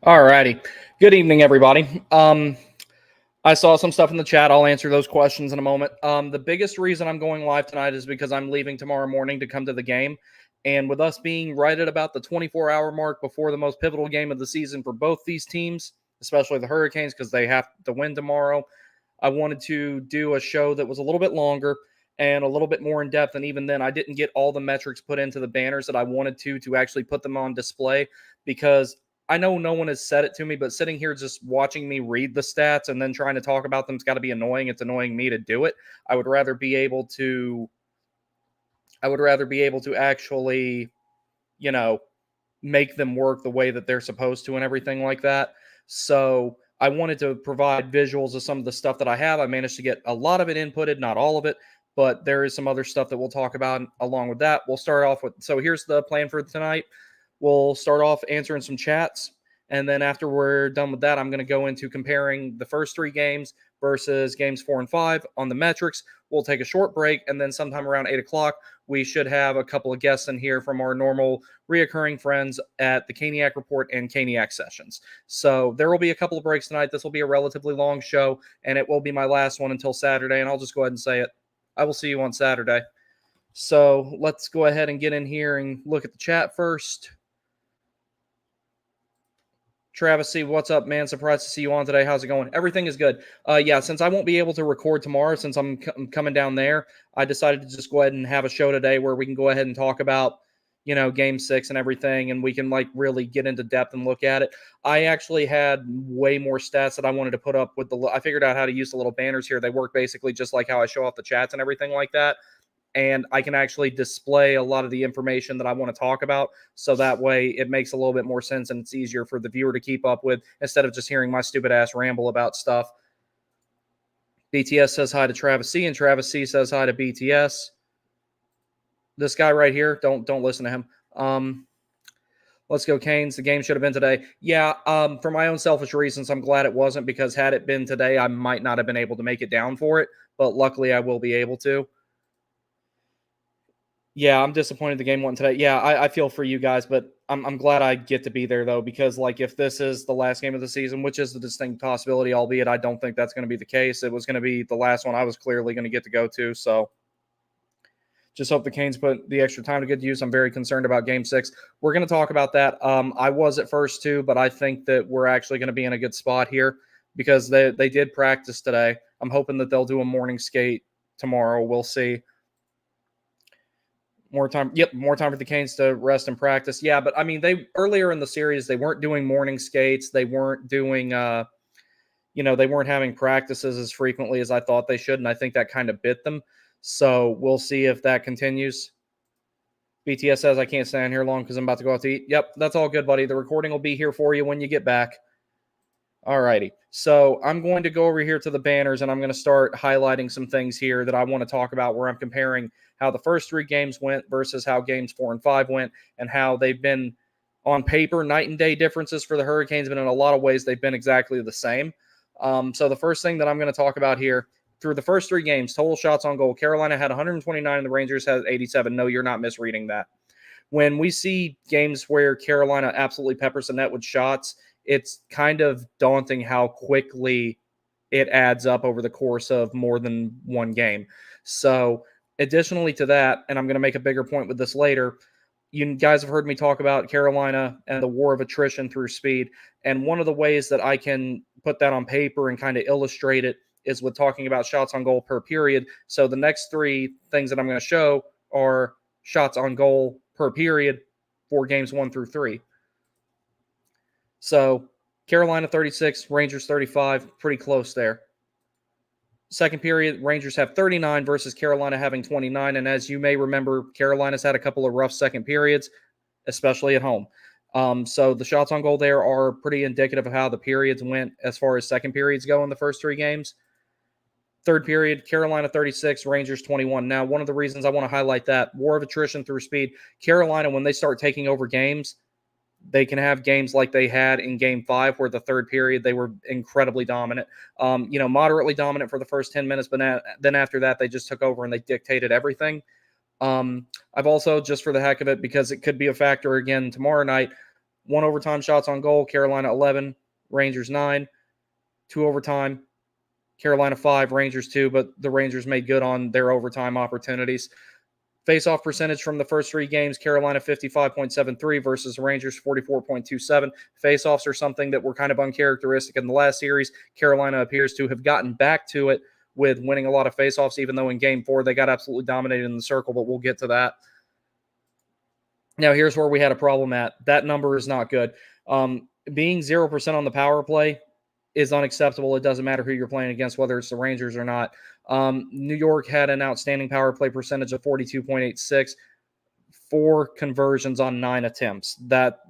All righty. Good evening, everybody. I saw some stuff in the chat. I'll answer those questions in a moment. The biggest reason I'm going live tonight is because I'm leaving tomorrow morning to come to the game. And with us being right at about the 24-hour mark before the most pivotal game of the season for both these teams, especially the Hurricanes, because they have to win tomorrow, I wanted to do a show that was a little bit longer and a little bit more in depth. And even then, I didn't get all the metrics put into the banners that I wanted to actually put them on display, because I know no one has said it to me, but sitting here just watching me read the stats and then trying to talk about them has got to be annoying. It's annoying me to do it. I would rather be able to actually, you know, make them work the way that they're supposed to and everything like that. So I wanted to provide visuals of some of the stuff that I have. I managed to get a lot of it inputted, not all of it, but there is some other stuff that we'll talk about along with that. We'll start off with, so here's the plan for tonight. We'll start off answering some chats, and then after we're done with that, I'm going to go into comparing the first three games versus games 4 and 5 on the metrics. We'll take a short break, and then sometime around 8 o'clock, we should have a couple of guests in here from our normal reoccurring friends at the Caniac Report and Caniac Sessions. So there will be a couple of breaks tonight. This will be a relatively long show, and it will be my last one until Saturday, and I'll just go ahead and say it. I will see you on Saturday. So let's go ahead and get in here and look at the chat first. Travis C., what's up, man? Surprised to see you on today. How's it going? Everything is good. Yeah, since I won't be able to record tomorrow, since I'm coming down there, I decided to just go ahead and have a show today where we can go ahead and talk about, Game 6 and everything, and we can, really get into depth and look at it. I actually had way more stats that I wanted to put up with I figured out how to use the little banners here. They work basically just like how I show off the chats and everything like that. And I can actually display a lot of the information that I want to talk about. So that way it makes a little bit more sense and it's easier for the viewer to keep up with instead of just hearing my stupid ass ramble about stuff. BTS says hi to Travis C, and Travis C says hi to BTS. This guy right here, don't listen to him. Let's go Canes. The game should have been today. Yeah, for my own selfish reasons, I'm glad it wasn't, because had it been today, I might not have been able to make it down for it. But luckily I will be able to. Yeah, I'm disappointed the game went today. Yeah, I feel for you guys, but I'm glad I get to be there, though, because, if this is the last game of the season, which is a distinct possibility, albeit I don't think that's going to be the case. It was going to be the last one I was clearly going to get to go to, so just hope the Canes put the extra time to good use. I'm very concerned about Game 6. We're going to talk about that. I was at first, too, but I think that we're actually going to be in a good spot here because they did practice today. I'm hoping that they'll do a morning skate tomorrow. We'll see. More time. Yep, more time for the Canes to rest and practice. Yeah, but I mean, they earlier in the series, they weren't doing morning skates. They weren't doing, they weren't having practices as frequently as I thought they should, and I think that kind of bit them. So we'll see if that continues. BTS says, I can't stand here long because I'm about to go out to eat. Yep, that's all good, buddy. The recording will be here for you when you get back. All righty. So I'm going to go over here to the banners, and I'm going to start highlighting some things here that I want to talk about where I'm comparing how the first three games went versus how games 4 and 5 went, and how they've been on paper night and day differences for the Hurricanes, but in a lot of ways they've been exactly the same. So the first thing that I'm going to talk about here, through the first three games, total shots on goal, Carolina had 129 and the Rangers had 87. No, you're not misreading that. When we see games where Carolina absolutely peppers the net with shots, it's kind of daunting how quickly it adds up over the course of more than one game. So additionally to that, and I'm going to make a bigger point with this later, you guys have heard me talk about Carolina and the war of attrition through speed. And one of the ways that I can put that on paper and kind of illustrate it is with talking about shots on goal per period. So the next three things that I'm going to show are shots on goal per period for games 1 through 3. So Carolina 36, Rangers 35, pretty close there. Second period, Rangers have 39 versus Carolina having 29. And as you may remember, Carolina's had a couple of rough second periods, especially at home. So the shots on goal there are pretty indicative of how the periods went as far as second periods go in the first three games. Third period, Carolina 36, Rangers 21. Now, one of the reasons I want to highlight that, war of attrition through speed, Carolina, when they start taking over games, they can have games like they had in Game 5 where the third period they were incredibly dominant. Moderately dominant for the first 10 minutes, but then after that they just took over and they dictated everything. I've also, just for the heck of it, because it could be a factor again tomorrow night, 1 overtime shots on goal, Carolina 11, Rangers 9. 2 overtime, Carolina 5, Rangers 2, but the Rangers made good on their overtime opportunities. Face-off percentage from the first 3 games, Carolina 55.73 versus Rangers 44.27. Face-offs are something that were kind of uncharacteristic in the last series. Carolina appears to have gotten back to it with winning a lot of face-offs, even though in Game 4 they got absolutely dominated in the circle, but we'll get to that. Now, here's where we had a problem at. That number is not good. Being 0% on the power play is unacceptable. It doesn't matter who you're playing against, whether it's the Rangers or not. New York had an outstanding power play percentage of 42.86, 4 conversions on 9 attempts. That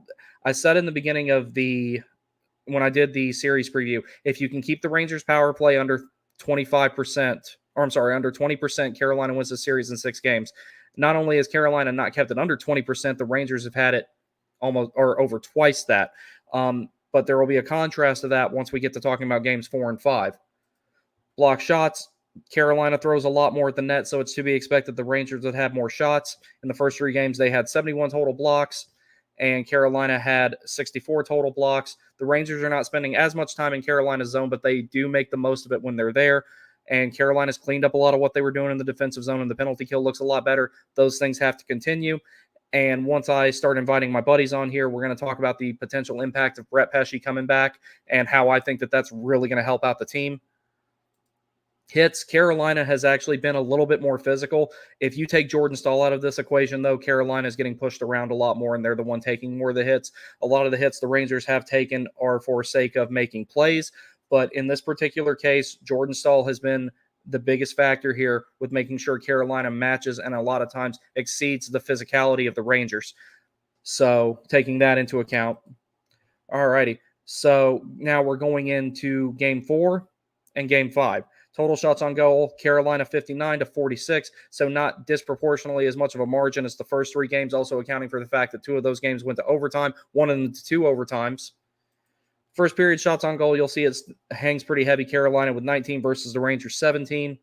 I said in the beginning of when I did the series preview, if you can keep the Rangers power play under 25%, or I'm sorry, under 20%, Carolina wins the series in 6 games. Not only has Carolina not kept it under 20%, the Rangers have had it almost or over twice that. But there will be a contrast to that once we get to talking about games 4 and 5. Block shots, Carolina throws a lot more at the net, so it's to be expected the Rangers would have more shots. In the first 3 games, they had 71 total blocks, and Carolina had 64 total blocks. The Rangers are not spending as much time in Carolina's zone, but they do make the most of it when they're there. And Carolina's cleaned up a lot of what they were doing in the defensive zone, and the penalty kill looks a lot better. Those things have to continue. And once I start inviting my buddies on here, we're going to talk about the potential impact of Brett Pesce coming back and how I think that that's really going to help out the team. Hits, Carolina has actually been a little bit more physical. If you take Jordan Staal out of this equation, though, Carolina is getting pushed around a lot more, and they're the one taking more of the hits. A lot of the hits the Rangers have taken are for sake of making plays. But in this particular case, Jordan Staal has been the biggest factor here with making sure Carolina matches and a lot of times exceeds the physicality of the Rangers. So taking that into account. All righty. So now we're going into Game 4 and Game 5. Total shots on goal, Carolina 59 to 46, so not disproportionately as much of a margin as the first 3 games, also accounting for the fact that 2 of those games went to overtime, 1 of them to 2 overtimes. First period shots on goal, you'll see it hangs pretty heavy. Carolina with 19 versus the Rangers 17.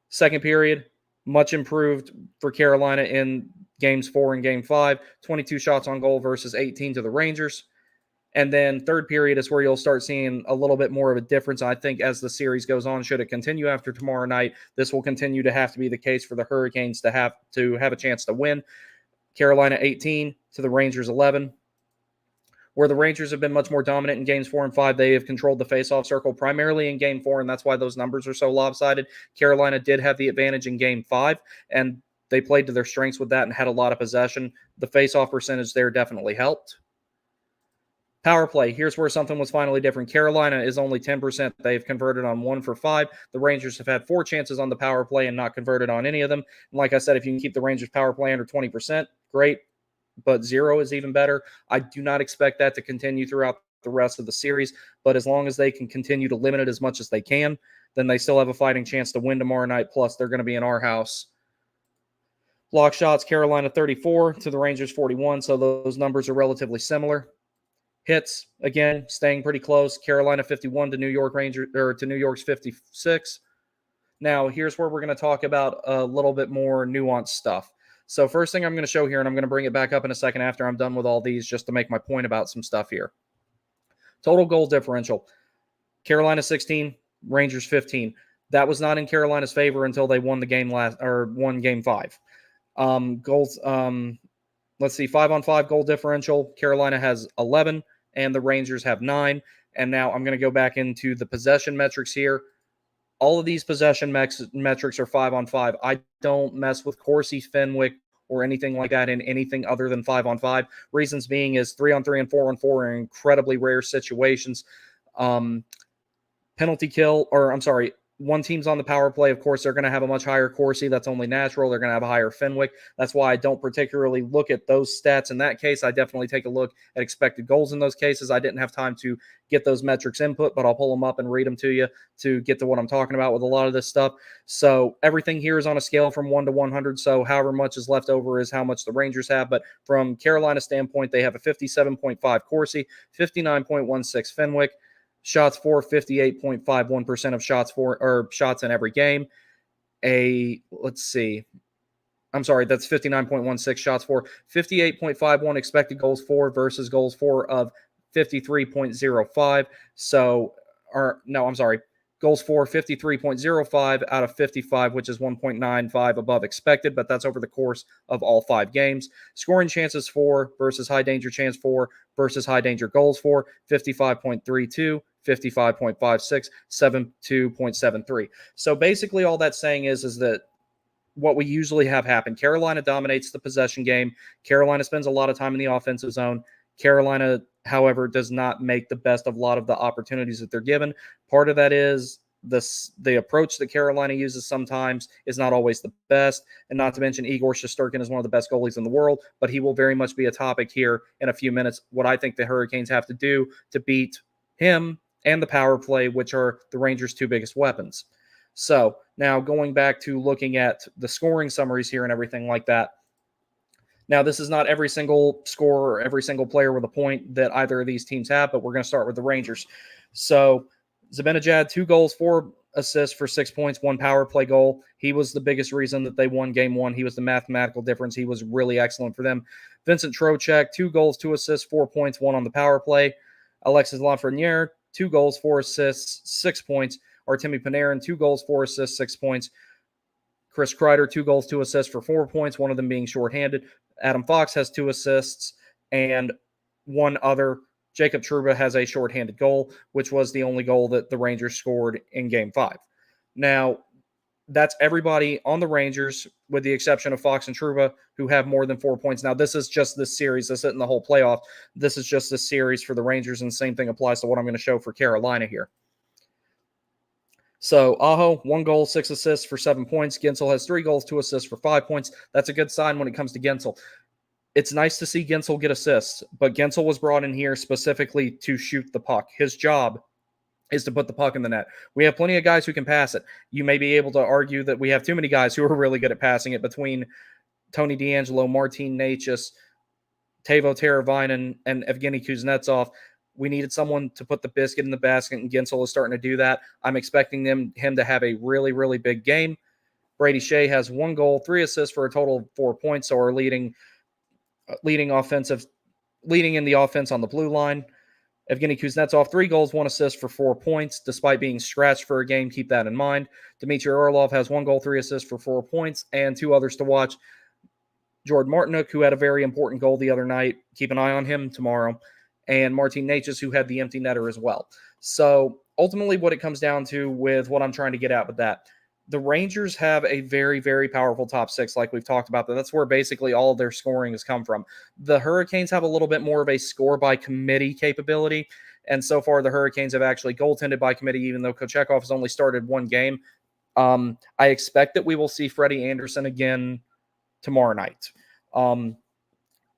Second period, much improved for Carolina in games 4 and game 5. 22 shots on goal versus 18 to the Rangers. And then third period is where you'll start seeing a little bit more of a difference. I think as the series goes on, should it continue after tomorrow night, this will continue to have to be the case for the Hurricanes to have a chance to win. Carolina 18 to the Rangers 11. Where the Rangers have been much more dominant in games 4 and 5, they have controlled the faceoff circle primarily in game 4, and that's why those numbers are so lopsided. Carolina did have the advantage in game 5, and they played to their strengths with that and had a lot of possession. The faceoff percentage there definitely helped. Power play, here's where something was finally different. Carolina is only 10%. They've converted on 1 for 5. The Rangers have had 4 chances on the power play and not converted on any of them. And like I said, if you can keep the Rangers power play under 20%, great. But 0 is even better. I do not expect that to continue throughout the rest of the series, but as long as they can continue to limit it as much as they can, then they still have a fighting chance to win tomorrow night, plus they're going to be in our house. Block shots, Carolina 34 to the Rangers 41, so those numbers are relatively similar. Hits, again, staying pretty close. Carolina 51 to New York's 56. Now, here's where we're going to talk about a little bit more nuanced stuff. So first thing I'm going to show here, and I'm going to bring it back up in a second after I'm done with all these just to make my point about some stuff here. Total goal differential. Carolina 16, Rangers 15. That was not in Carolina's favor until they won the game won game 5. Goals, let's see, 5-on-5 goal differential. Carolina has 11, and the Rangers have 9. And now I'm going to go back into the possession metrics here. All of these possession metrics are 5-on-5. I don't mess with Corsi, Fenwick, or anything like that in anything other than 5-on-5. Reasons being is 3-on-3 and 4-on-4 are incredibly rare situations. Penalty kill, one team's on the power play. Of course, they're going to have a much higher Corsi. That's only natural. They're going to have a higher Fenwick. That's why I don't particularly look at those stats in that case. I definitely take a look at expected goals in those cases. I didn't have time to get those metrics input, but I'll pull them up and read them to you to get to what I'm talking about with a lot of this stuff. So everything here is on a scale from 1 to 100. So however much is left over is how much the Rangers have. But from Carolina's standpoint, they have a 57.5 Corsi, 59.16 Fenwick. Shots for 58.51% of shots in every game. Let's see. I'm sorry, that's 59.16 shots for, 58.51 expected goals for versus goals for of 53.05. So, or no, I'm sorry, goals for 53.05 out of 55, which is 1.95 above expected, but that's over the course of all 5 games. Scoring chances for versus high danger chance for versus high danger goals for, 55.32. 55.56, 72.73. So basically all that's saying is that what we usually have happen. Carolina dominates the possession game. Carolina spends a lot of time in the offensive zone. Carolina, however, does not make the best of a lot of the opportunities that they're given. Part of that is the approach that Carolina uses sometimes is not always the best. And not to mention Igor Shesterkin is one of the best goalies in the world, but he will very much be a topic here in a few minutes. What I think the Hurricanes have to do to beat him and the power play, which are the Rangers' 2 biggest weapons. So now going back to looking at the scoring summaries here and everything like that. Now, this is not every single scorer or every single player with a point that either of these teams have, but we're going to start with the Rangers. So Zibanejad, 2 goals, 4 assists for 6 points, 1 power play goal. He was the biggest reason that they won game 1. He was the mathematical difference. He was really excellent for them. Vincent Trocheck, 2 goals, 2 assists, 4 points, 1 on the power play. Alexis Lafreniere, 2 goals, 4 assists, 6 points. Artemi Panarin, 2 goals, 4 assists, 6 points. Chris Kreider, 2 goals, 2 assists for 4 points, one of them being shorthanded. Adam Fox has 2 assists, and one other. Jacob Trouba has a shorthanded goal, which was the only goal that the Rangers scored in Game 5. Now, that's everybody on the Rangers, with the exception of Fox and Trouba, who have more than 4 points. Now, this is just this series. This isn't the whole playoff. This is just this series for the Rangers, and the same thing applies to what I'm going to show for Carolina here. So Aho, 1 goal, 6 assists for 7 points. Gensel has 3 goals, 2 assists for 5 points. That's a good sign when it comes to Gensel. It's nice to see Gensel get assists, but Gensel was brought in here specifically to shoot the puck. His job is to put the puck in the net. We have plenty of guys who can pass it. You may be able to argue that we have too many guys who are really good at passing it between Tony DeAngelo, Martin Necas, Teuvo Teravainen, and Evgeny Kuznetsov. We needed someone to put the biscuit in the basket, and Gensel is starting to do that. I'm expecting him to have a really, really big game. Brady Shea has 1 goal, 3 assists for a total of 4 points, so our leading in the offense on the blue line. Evgeny Kuznetsov, 3 goals, 1 assist for 4 points, despite being scratched for a game. Keep that in mind. Dmitry Orlov has 1 goal, 3 assists for 4 points, and 2 others to watch. Jordan Martinook, who had a very important goal the other night. Keep an eye on him tomorrow. And Martin Necas, who had the empty netter as well. So ultimately what it comes down to with what I'm trying to get at with that, the Rangers have a very, very powerful top 6, like we've talked about. That's where basically all of their scoring has come from. The Hurricanes have a little bit more of a score-by-committee capability, and so far the Hurricanes have actually goaltended by committee, even though Kochekov has only started 1 game. I expect that we will see Freddie Anderson again tomorrow night.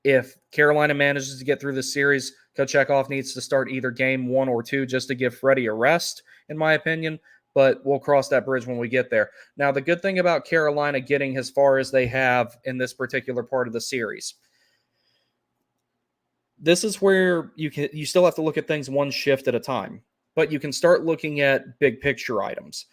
If Carolina manages to get through this series, Kochekov needs to start either game 1 or 2 just to give Freddie a rest, in my opinion. But we'll cross that bridge when we get there. Now, the good thing about Carolina getting as far as they have in this particular part of the series, this is where you still have to look at things one shift at a time, but you can start looking at big picture items.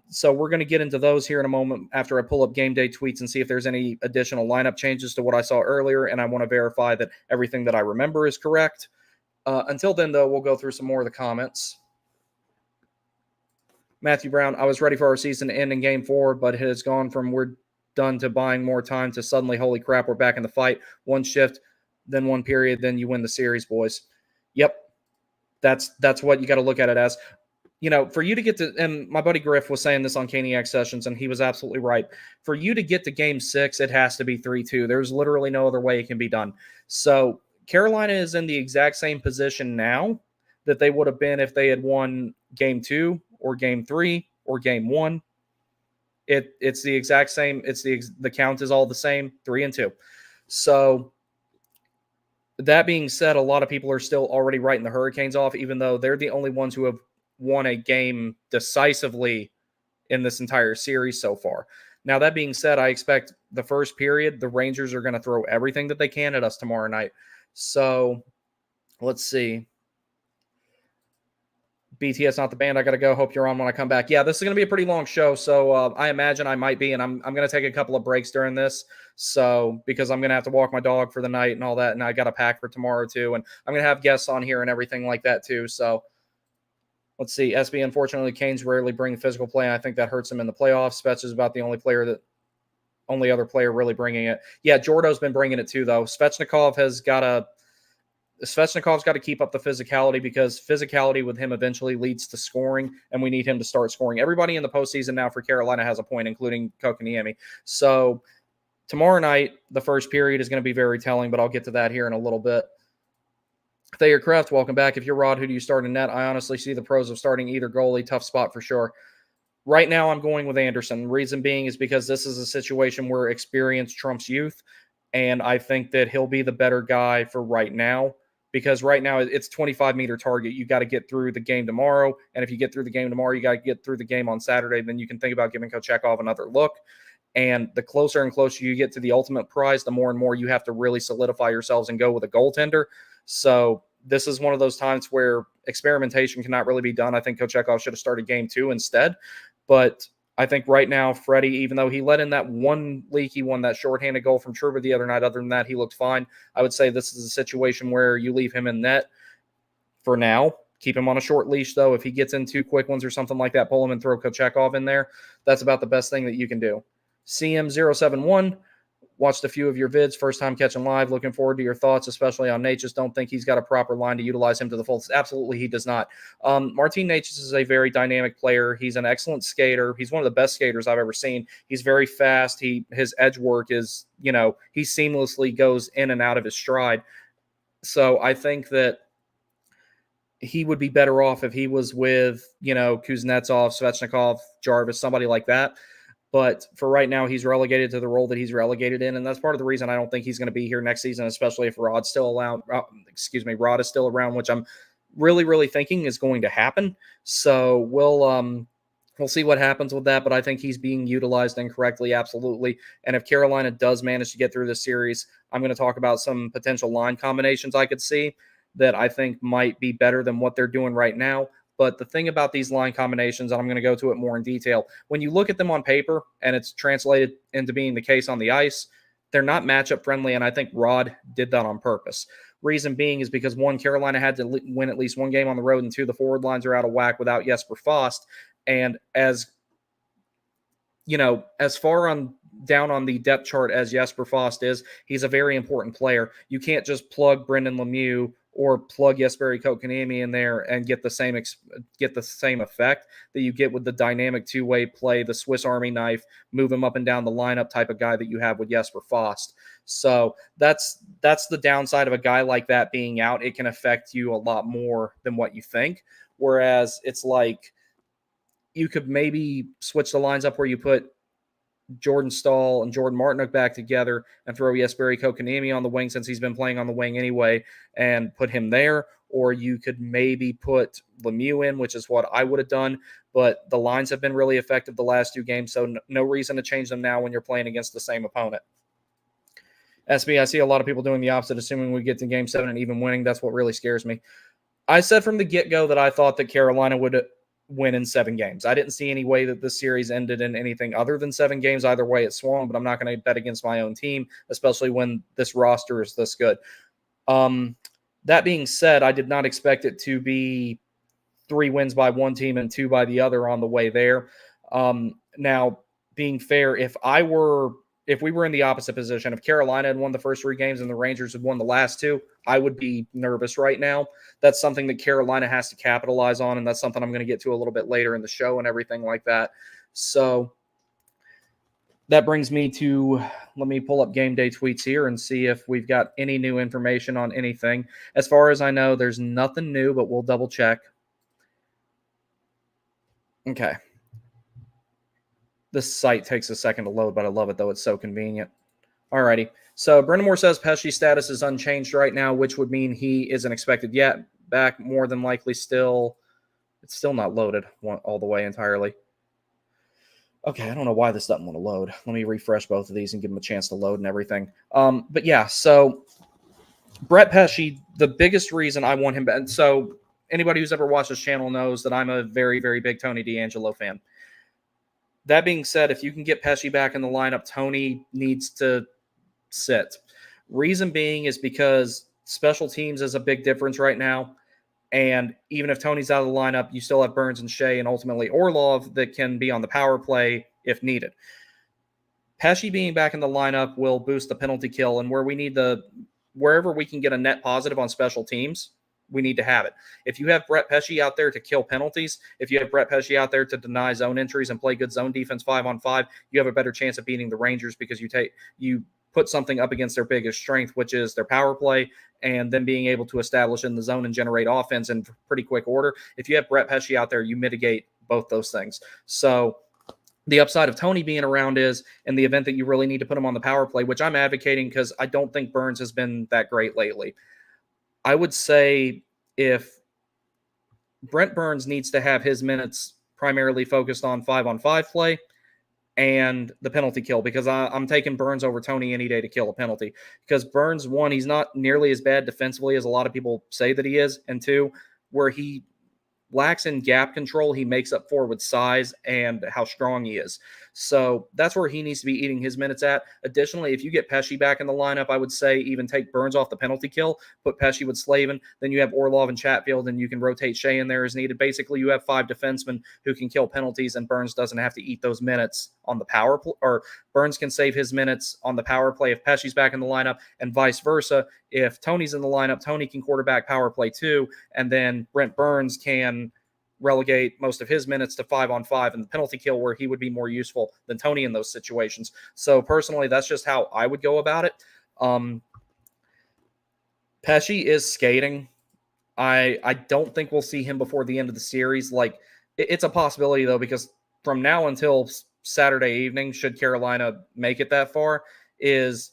So we're going to get into those here in a moment after I pull up game day tweets and see if there's any additional lineup changes to what I saw earlier, and I want to verify that everything that I remember is correct. Until then, though, we'll go through some more of the comments. Matthew Brown, I was ready for our season to end in game 4, but it has gone from we're done to buying more time to suddenly, holy crap, we're back in the fight. 1 shift, then 1 period, then you win the series, boys. Yep. That's what you got to look at it as. You know, for you to get to, and my buddy Griff was saying this on Caniac sessions, and he was absolutely right. For you to get to game 6, it has to be 3-2. There's literally no other way it can be done. So Carolina is in the exact same position now that they would have been if they had won game 2 or game 3 or game 1. It's the exact same. It's the count is all the same, 3-2. So that being said, a lot of people are still already writing the Hurricanes off, even though they're the only ones who have won a game decisively in this entire series so far. Now, that being said, I expect the first period, the Rangers are going to throw everything that they can at us tomorrow night. So let's see. BTS Not the Band. I got to go. Hope you're on when I come back. Yeah, this is going to be a pretty long show, so I imagine I might be, and I'm going to take a couple of breaks during this, so because I'm going to have to walk my dog for the night and all that, and I got to pack for tomorrow too, and I'm going to have guests on here and everything like that too. So let's see. SB, unfortunately, Canes rarely bring physical play, and I think that hurts him in the playoffs. Spetz is about the only other player really bringing it. Yeah, Jordo's been bringing it too, though. Svechnikov's got to keep up the physicality, because physicality with him eventually leads to scoring, and we need him to start scoring. Everybody in the postseason now for Carolina has a point, including Kotkaniemi. So tomorrow night, the first period is going to be very telling, but I'll get to that here in a little bit. Thayer Kraft, welcome back. If you're Rod, who do you start in net? I honestly see the pros of starting either goalie. Tough spot for sure. Right now, I'm going with Anderson. The reason being is because this is a situation where experience trumps youth, and I think that he'll be the better guy for right now, because right now it's 25-meter target. You got to get through the game tomorrow, and if you get through the game tomorrow, you got to get through the game on Saturday. Then you can think about giving Kochekov another look. And the closer and closer you get to the ultimate prize, the more and more you have to really solidify yourselves and go with a goaltender. So this is one of those times where experimentation cannot really be done. I think Kochekov should have started game 2 instead. But I think right now, Freddie, even though he let in that one leaky one, that shorthanded goal from Trouba the other night, other than that, he looked fine. I would say this is a situation where you leave him in net for now. Keep him on a short leash, though. If he gets in 2 quick ones or something like that, pull him and throw Kochekov in there. That's about the best thing that you can do. CM071, watched a few of your vids, first time catching live. Looking forward to your thoughts, especially on Natchez. Don't think he's got a proper line to utilize him to the fullest. Absolutely, he does not. Martin Natchez is a very dynamic player. He's an excellent skater. He's one of the best skaters I've ever seen. He's very fast. His edge work is, he seamlessly goes in and out of his stride. So I think that he would be better off if he was with, Kuznetsov, Svechnikov, Jarvis, somebody like that. But for right now, he's relegated to the role that he's relegated in, and that's part of the reason I don't think he's going to be here next season, especially if Rod is still around, which I'm really, really thinking is going to happen. So we'll see what happens with that, but I think he's being utilized incorrectly, absolutely. And if Carolina does manage to get through this series, I'm going to talk about some potential line combinations I could see that I think might be better than what they're doing right now. But the thing about these line combinations, and I'm going to go to it more in detail, when you look at them on paper and it's translated into being the case on the ice, they're not matchup friendly, and I think Rod did that on purpose. Reason being is because, 1, Carolina had to win at least 1 game on the road, and 2, the forward lines are out of whack without Jesper Fast. And as far down on the depth chart as Jesper Fast is, he's a very important player. You can't just plug Brendan Lemieux or plug Jesperi Kotkaniemi in there and get the same effect that you get with the dynamic two-way play, the Swiss Army knife, move him up and down the lineup type of guy that you have with Jesper Fast. So that's the downside of a guy like that being out. It can affect you a lot more than what you think. Whereas it's like you could maybe switch the lines up where you put Jordan Staal and Jordan Martinook back together and throw Jesperi Kotkaniemi on the wing, since he's been playing on the wing anyway, and put him there. Or you could maybe put Lemieux in, which is what I would have done. But the lines have been really effective the last 2 games, so no reason to change them now when you're playing against the same opponent. SB, I see a lot of people doing the opposite, assuming we get to Game 7 and even winning. That's what really scares me. I said from the get-go that I thought that Carolina would win in 7 games. I didn't see any way that this series ended in anything other than 7 games. Either way, it swung, but I'm not going to bet against my own team, especially when this roster is this good. That being said, I did not expect it to be 3 wins by one team and 2 by the other on the way there. Now, being fair, if we were in the opposite position, if Carolina had won the first 3 games and the Rangers had won the last 2, I would be nervous right now. That's something that Carolina has to capitalize on, and that's something I'm going to get to a little bit later in the show and everything like that. So that brings me to, let me pull up game day tweets here and see if we've got any new information on anything. As far as I know, there's nothing new, but we'll double check. Okay. This site takes a second to load, but I love it, though. It's so convenient. Alrighty. So Brendan Moore says Pesci's status is unchanged right now, which would mean he isn't expected yet. Back more than likely still. It's still not loaded all the way entirely. Okay, I don't know why this doesn't want to load. Let me refresh both of these and give them a chance to load and everything. But yeah, so Brett Pesci, the biggest reason I want him back. So anybody who's ever watched this channel knows that I'm a very, very big Tony D'Angelo fan. That being said, if you can get Pesci back in the lineup, Tony needs to sit. Reason being is because special teams is a big difference right now. And even if Tony's out of the lineup, you still have Burns and Shea and ultimately Orlov that can be on the power play if needed. Pesci being back in the lineup will boost the penalty kill, and wherever we can get a net positive on special teams, we need to have it. If you have Brett Pesci out there to kill penalties, if you have Brett Pesci out there to deny zone entries and play good zone defense 5-on-5, you have a better chance of beating the Rangers because you put something up against their biggest strength, which is their power play, and then being able to establish in the zone and generate offense in pretty quick order. If you have Brett Pesci out there, you mitigate both those things. So the upside of Tony being around is in the event that you really need to put him on the power play, which I'm advocating because I don't think Burns has been that great lately. I would say if Brent Burns needs to have his minutes primarily focused on 5-on-5 play and the penalty kill, because I'm taking Burns over Tony any day to kill a penalty. Because Burns, one, he's not nearly as bad defensively as a lot of people say that he is, and two, where he lacks in gap control, he makes up for with size and how strong he is. So that's where he needs to be eating his minutes at. Additionally, if you get Pesci back in the lineup, I would say even take Burns off the penalty kill, put Pesci with Slavin, then you have Orlov and Chatfield, and you can rotate Shea in there as needed. Basically, you have 5 defensemen who can kill penalties, and Burns doesn't have to eat those minutes on the power play, or Burns can save his minutes on the power play if Pesci's back in the lineup, and vice versa. If Tony's in the lineup, Tony can quarterback power play too, and then Brent Burns can relegate most of his minutes to 5-on-5 and the penalty kill, where he would be more useful than Tony in those situations. So personally, that's just how I would go about it. Pesci is skating. I don't think we'll see him before the end of the series. Like, it's a possibility though, because from now until Saturday evening, should Carolina make it that far, is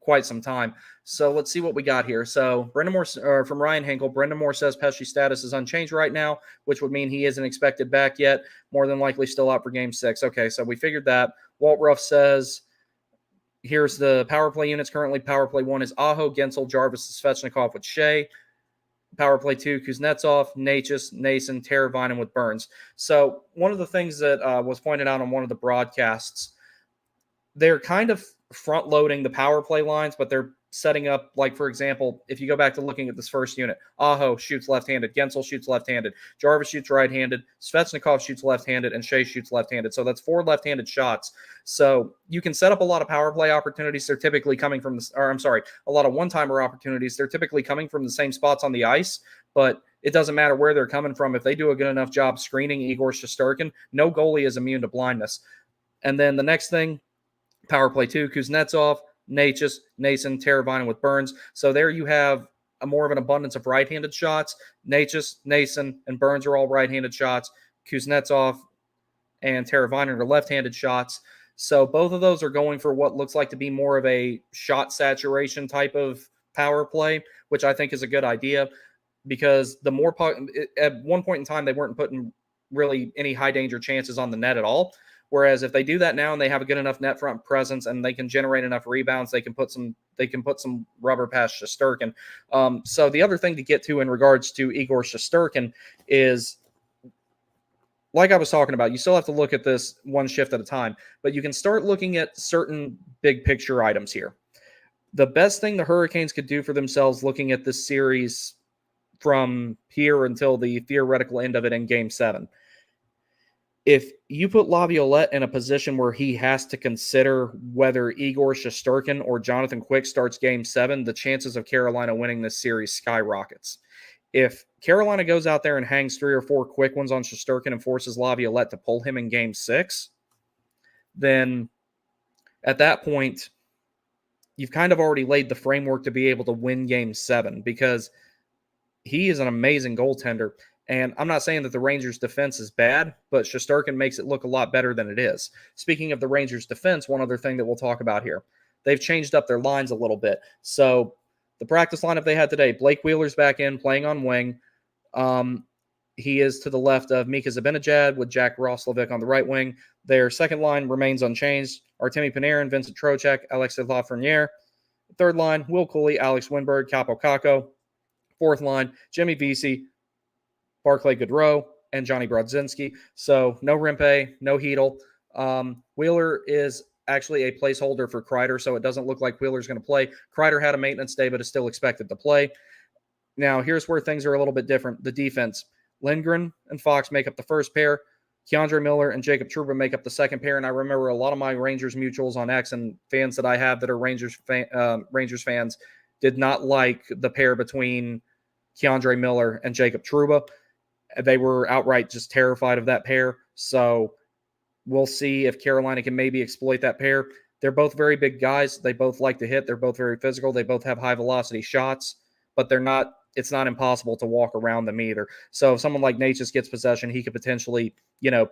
quite some time. So let's see what we got here. So Brendan Moore, from Ryan Henkel, Brendan Moore says Pesci's status is unchanged right now, which would mean he isn't expected back yet. More than likely still out for Game 6. Okay, so we figured that. Walt Ruff says, here's the power play units. Currently, power play 1 is Aho, Gensel, Jarvis, Svechnikov with Shea. Power play 2, Kuznetsov, Natchez, Nason, Teravainen with Burns. So one of the things that was pointed out on one of the broadcasts, they're kind of front-loading the power play lines, but they're setting up, like, for example, if you go back to looking at this first unit, Aho shoots left-handed, Gensel shoots left-handed, Jarvis shoots right-handed, Svechnikov shoots left-handed, and Shea shoots left-handed. So that's 4 left-handed shots. So you can set up a lot of power play opportunities. They're typically coming from a lot of one-timer opportunities. They're typically coming from the same spots on the ice, but it doesn't matter where they're coming from. If they do a good enough job screening Igor Shesterkin, no goalie is immune to blindness. And then the next thing, power play 2, Kuznetsov, Natchez, Nason, Teravainen with Burns. So there you have a more of an abundance of right-handed shots. Natchez, Nason, and Burns are all right-handed shots. Kuznetsov and Teravainen are left-handed shots. So both of those are going for what looks like to be more of a shot saturation type of power play, which I think is a good idea, because the more at one point in time, they weren't putting really any high-danger chances on the net at all. Whereas if they do that now and they have a good enough net front presence and they can generate enough rebounds, they can put some rubber past Shesterkin. So the other thing to get to in regards to Igor Shesterkin is, like I was talking about, you still have to look at this one shift at a time, but you can start looking at certain big picture items here. The best thing the Hurricanes could do for themselves looking at this series from here until the theoretical end of it in Game 7, if you put Laviolette in a position where he has to consider whether Igor Shesterkin or Jonathan Quick starts Game 7, the chances of Carolina winning this series skyrockets. If Carolina goes out there and hangs 3 or 4 quick ones on Shesterkin and forces Laviolette to pull him in Game 6, then at that point, you've kind of already laid the framework to be able to win Game 7, because he is an amazing goaltender. And I'm not saying that the Rangers' defense is bad, but Shesterkin makes it look a lot better than it is. Speaking of the Rangers' defense, one other thing that we'll talk about here. They've changed up their lines a little bit. So the practice lineup they had today, Blake Wheeler's back in, playing on wing. He is to the left of Mika Zibanejad with Jack Roslovic on the right wing. Their second line remains unchanged. Artemi Panarin, Vincent Trocheck, Alexis Lafreniere. Third line, Will Cooley, Alex Winberg, Capo Caco. Fourth line, Jimmy Vesey, Barclay Goodrow, and Johnny Brodzinski. So no Rimpe, no Heedle. Wheeler is actually a placeholder for Kreider, so it doesn't look like Wheeler's going to play. Kreider had a maintenance day, but is still expected to play. Now, here's where things are a little bit different. The defense. Lindgren and Fox make up the first pair. Keandre Miller and Jacob Trouba make up the second pair. And I remember a lot of my Rangers mutuals on X and fans that I have that are Rangers fans did not like the pair between Keandre Miller and Jacob Trouba. They were outright just terrified of that pair. So we'll see if Carolina can maybe exploit that pair. They're both very big guys. They both like to hit. They're both very physical. They both have high velocity shots, but it's not impossible to walk around them either. So if someone like Nate just gets possession, he could potentially,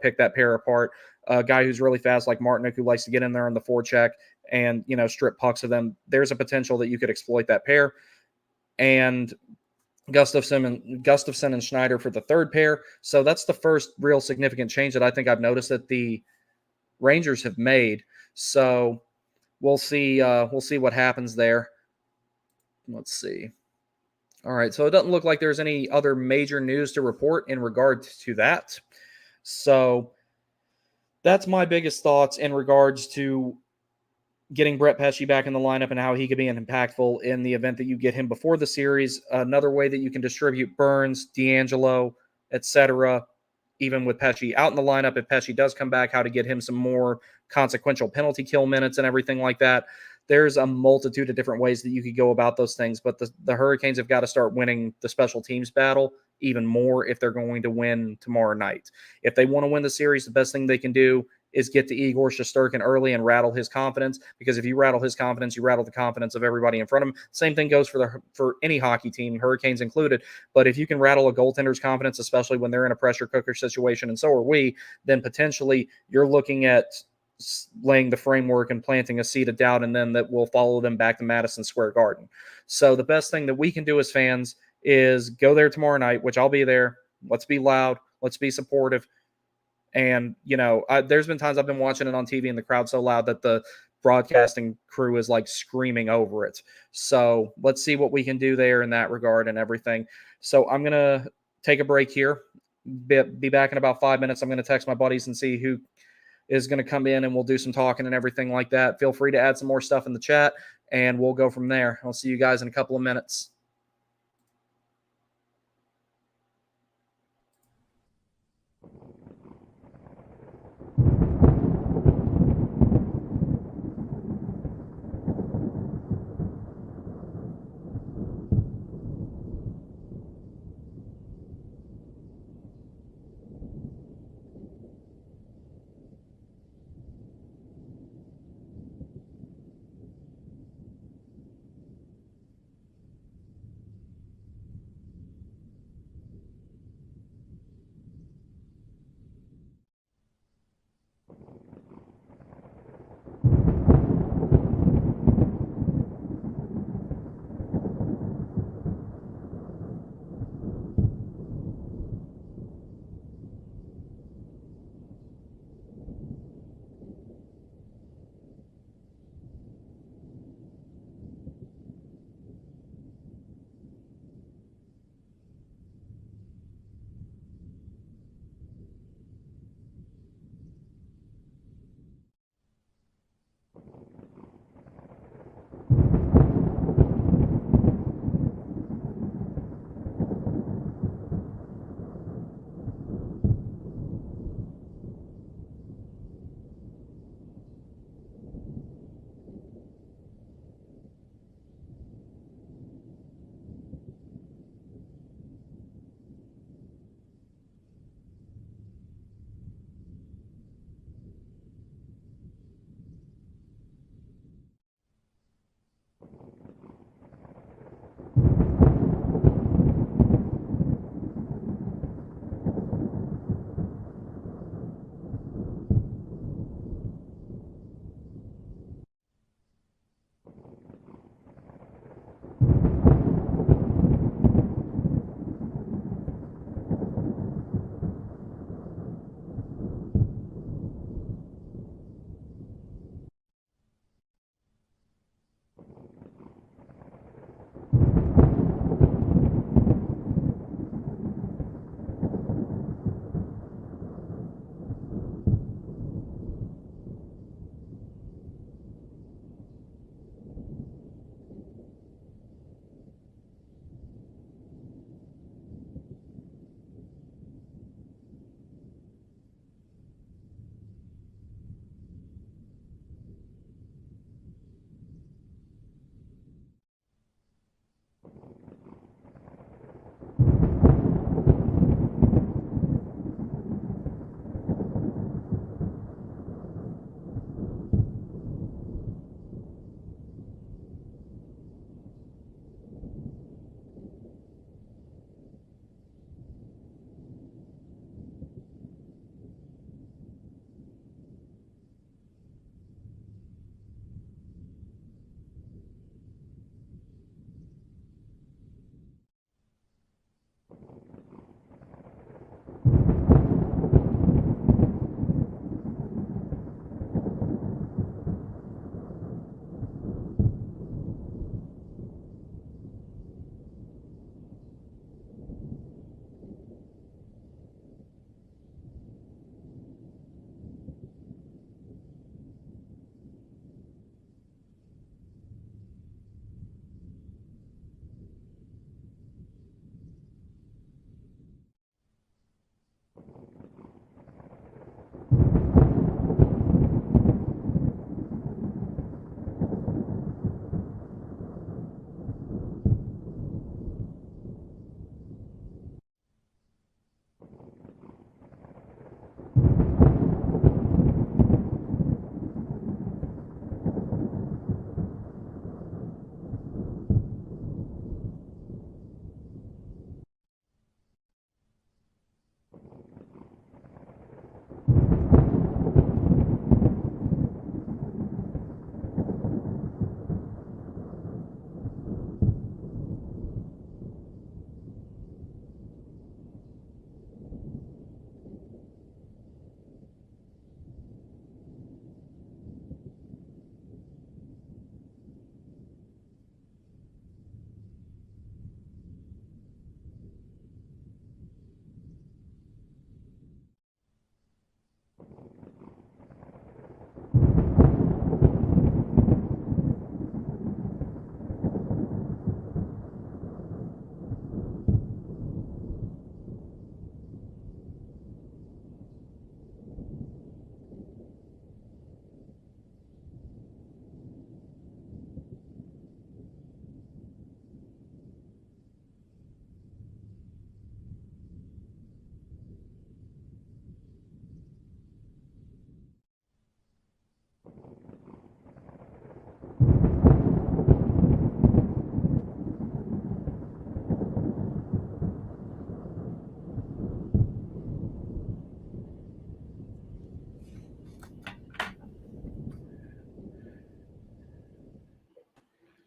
pick that pair apart. A guy who's really fast like Martinick, who likes to get in there on the forecheck and, strip pucks of them, there's a potential that you could exploit that pair. And Gustafson and Schneider for the third pair. So that's the first real significant change that I think I've noticed that the Rangers have made. So we'll see what happens there. Let's see. All right, so it doesn't look like there's any other major news to report in regard to that. So that's my biggest thoughts in regards to getting Brett Pesce back in the lineup and how he could be impactful in the event that you get him before the series. Another way that you can distribute Burns, D'Angelo, etc., even with Pesce out in the lineup, if Pesce does come back, how to get him some more consequential penalty kill minutes and everything like that. There's a multitude of different ways that you could go about those things, but the Hurricanes have got to start winning the special teams battle even more if they're going to win tomorrow night. If they want to win the series, the best thing they can do is get to Igor Shesterkin early and rattle his confidence, because if you rattle his confidence, you rattle the confidence of everybody in front of him. Same thing goes for any hockey team, Hurricanes included. But if you can rattle a goaltender's confidence, especially when they're in a pressure cooker situation, and so are we, then potentially you're looking at laying the framework and planting a seed of doubt, and then that will follow them back to Madison Square Garden. So the best thing that we can do as fans is go there tomorrow night, which I'll be there. Let's be loud. Let's be supportive. And, there's been times I've been watching it on TV and the crowd's so loud that the broadcasting crew is like screaming over it. So let's see what we can do there in that regard and everything. So I'm going to take a break here. Be back in about 5 minutes. I'm going to text my buddies and see who is going to come in, and we'll do some talking and everything like that. Feel free to add some more stuff in the chat, and we'll go from there. I'll see you guys in a couple of minutes.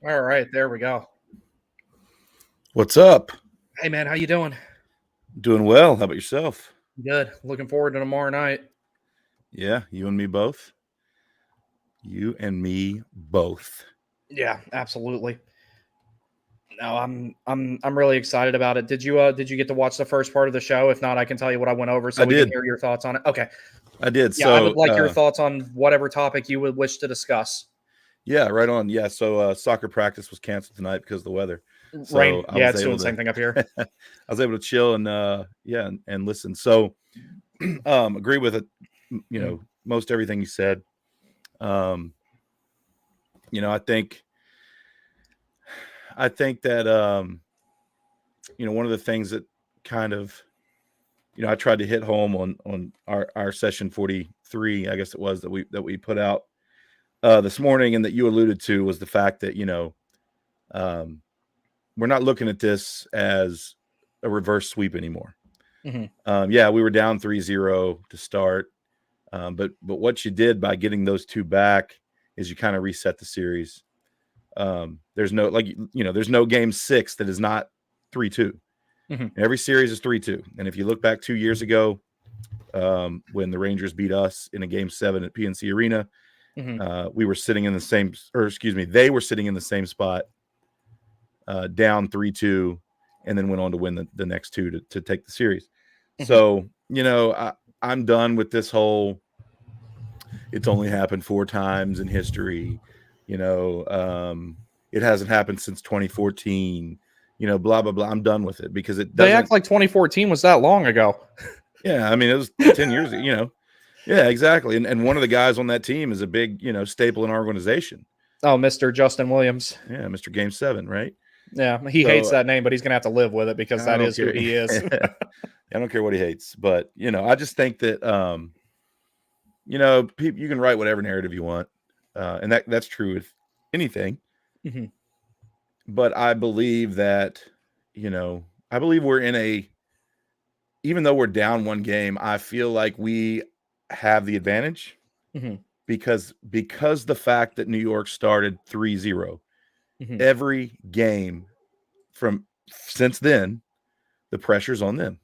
All right, there we go. What's up? Hey man, how you doing? Doing well. How about yourself? Good. Looking forward to tomorrow night. Yeah, you and me both. You and me both. Yeah, absolutely. No, I'm really excited about it. Did you get to watch the first part of the show? If not, I can tell you what I went over so I we can did. hear your thoughts on it. Okay. I did. Yeah, I would So, like your thoughts on whatever topic you would wish to discuss. yeah, right on. Yeah, so soccer practice was canceled tonight because of the weather. Rain. So I Yeah, was it's doing able the same to, thing up here. I was able to chill and and listen. So, agree with it. Mhm. Most everything you said. Um, I think that one of the things that kind of I tried to hit home on our session 43, I guess it was that we put out this morning, and that you alluded to, was the fact that um, we're not looking at this as a reverse sweep anymore. Mhm. Yeah, we were down 3-0 to start, but what you did by getting those two back is you kind of reset the series. There's no there's no game 6 that is not 3-2. Mhm. Every series is 3-2, and if you look back 2 years ago, when the Rangers beat us in a game 7 at PNC Arena, Mhm. we were sitting in the same, or excuse me, they were sitting in the same spot, down 3-2, and then went on to win the next two to take the series. Mhm. So, I'm done with this whole, it's only happened 4 times in history. It hasn't happened since 2014, blah, blah, blah. I'm done with it because it They act doesn't. like 2014 was that long ago. Yeah, I mean, it was 10 years ago. Yeah, exactly. And one of the guys on that team is a big, staple in our organization. Oh, Mr. Justin Williams. Yeah, Mr. Game 7, right? Yeah, he hates So that name, but he's gonna have to live with it because I that don't is who care. he is. I don't care what he hates, but I just think that people, you can write whatever narrative you want, and that's true with anything. Mhm. But I believe that, I believe we're in a, even though we're down one game, I feel like we have the advantage Mhm. because the fact that New York started 3-0 Mhm. every game from since then, the pressure's on them.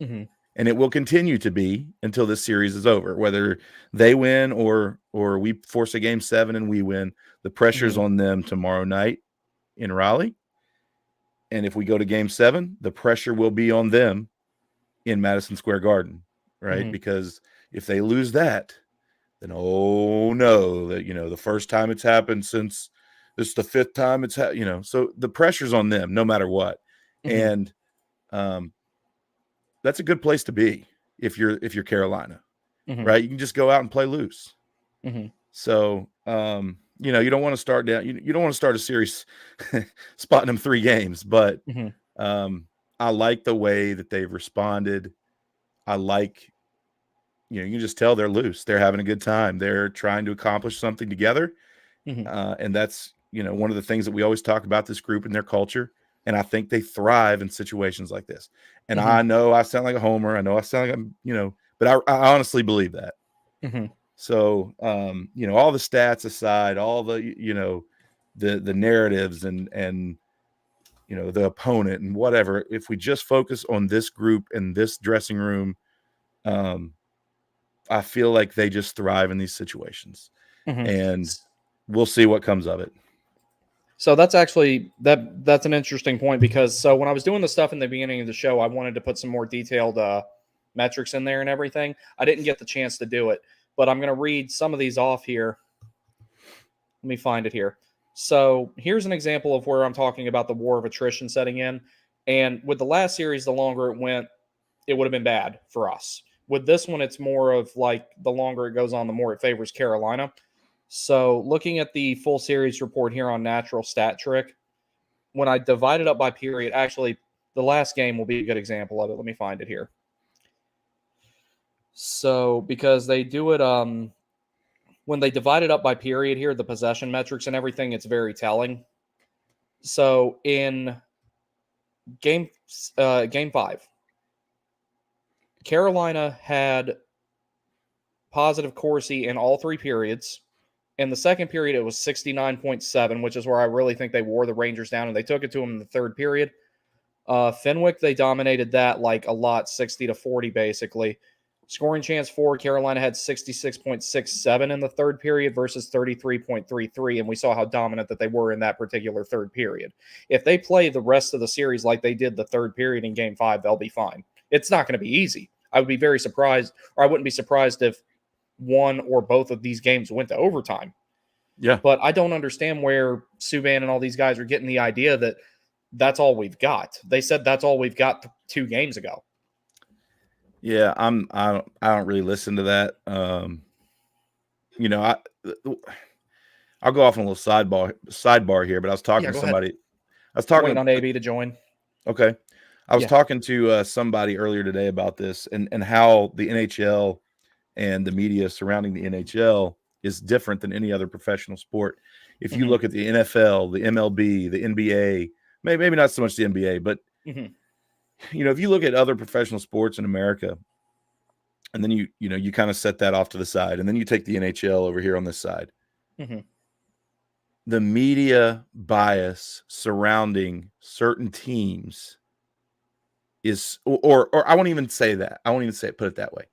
Mhm. And it will continue to be until this series is over. Whether they win or we force a game 7 and we win, the pressure's Mhm. on them tomorrow night in Raleigh. And if we go to game 7, the pressure will be on them in Madison Square Garden, right? Mhm. Because if they lose that, then oh no, that the first time it's happened since this is the 5th time so the pressure's on them no matter what. Mhm. And um that's a good place to be if you're Carolina, Mhm. right? You can just go out and play loose. Mhm. So you don't want to start down, you don't want to start a series spotting them 3 games, but Mhm. um I like the way that they've responded. I like, you can just tell they're loose. They're having a good time. They're trying to accomplish something together. Mhm. And that's, one of the things that we always talk about this group and their culture. And I think they thrive in situations like this. And Mhm. I know I sound like a homer. I know I sound like I'm, but I honestly believe that. Mhm. So, all the stats aside, all the, the narratives and, the opponent and whatever, if we just focus on this group and this dressing room, um, I feel like they just thrive in these situations, Mhm. and we'll see what comes of it. So that's actually that's an interesting point because so when I was doing the stuff in the beginning of the show, I wanted to put some more detailed metrics in there and everything. I didn't get the chance to do it, but I'm going to read some of these off here. Let me find it here. So here's an example of where I'm talking about the war of attrition setting in. And with the last series, the longer it went, it would have been bad for us. With this one, it's more of like the longer it goes on, the more it favors Carolina. So looking at the full series report here on Natural Stat Trick, when I divide it up by period, actually, the last game will be a good example of it. Let me find it here. So because they do it when they divide it up by period here, the possession metrics and everything, it's very telling. So in game 5, Carolina had positive Corsi in all 3 periods. In the second period, it was 69.7, which is where I really think they wore the Rangers down, and they took it to them in the third period. Fenwick, they dominated that like a lot, 60-40 basically. Scoring chance for Carolina had 66.67 in the third period versus 33.33, and we saw how dominant that they were in that particular third period. If they play the rest of the series like they did the third period in Game 5, they'll be fine. It's not going to be easy. I would be very surprised, or I wouldn't be surprised if one or both of these games went to overtime. Yeah. But I don't understand where Subban and all these guys are getting the idea that that's all we've got. They said that's all we've got 2 games ago. Yeah, I don't really listen to that. You know, I'll go off on a little sidebar here, but I was talking to somebody. Ahead. I was talking waiting on AB to join. Okay. I was talking to somebody earlier today about this and how the NHL and the media surrounding the NHL is different than any other professional sport. If you look at the NFL, the MLB, the NBA, maybe not so much the NBA, but you know, if you look at other professional sports in America, and then you kind of set that off to the side, and then you take the NHL over here on this side, the media bias surrounding certain teams is, or I won't even say that. I won't even say it, put it that way.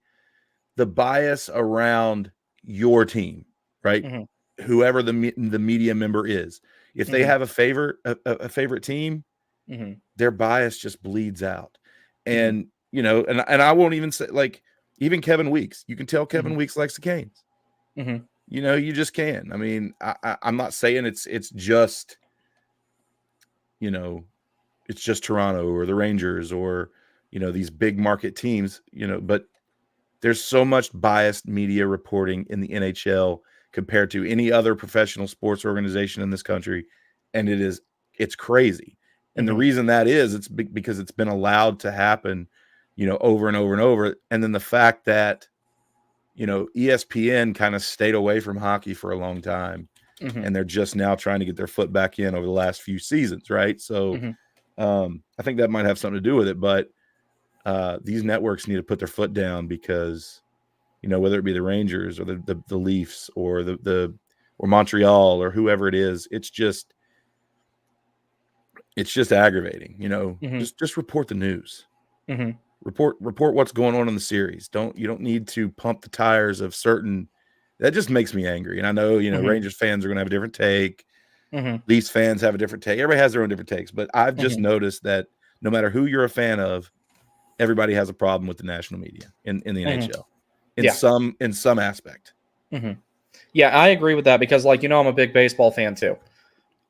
The bias around your team, right? Whoever the media member is, if they have a favorite team, their bias just bleeds out. And you know, and I won't even say, like, even Kevin Weeks, you can tell Kevin Weeks likes the Canes. You know, you just can. I mean, I'm not saying it's just, you know, it's just Toronto or the Rangers or, you know, these big market teams, you know, but there's so much biased media reporting in the NHL compared to any other professional sports organization in this country. And it's crazy. And the reason that is, it's because it's been allowed to happen, you know, over and over and over. And then the fact that, you know, ESPN kind of stayed away from hockey for a long time, and they're just now trying to get their foot back in over the last few seasons, right? So I think that might have something to do with it. But these networks need to put their foot down because, you know, whether it be the Rangers or the Leafs or or Montreal or whoever it is, it's just aggravating. You know, just report the news. Report what's going on in the series. You don't need to pump the tires of certain. That just makes me angry. And I know, you know, Rangers fans are going to have a different take. Leafs fans have a different take. Everybody has their own different takes. But I've just noticed that no matter who you're a fan of, everybody has a problem with the national media in the NHL in some aspect. Yeah, I agree with that because, like, you know, I'm a big baseball fan too.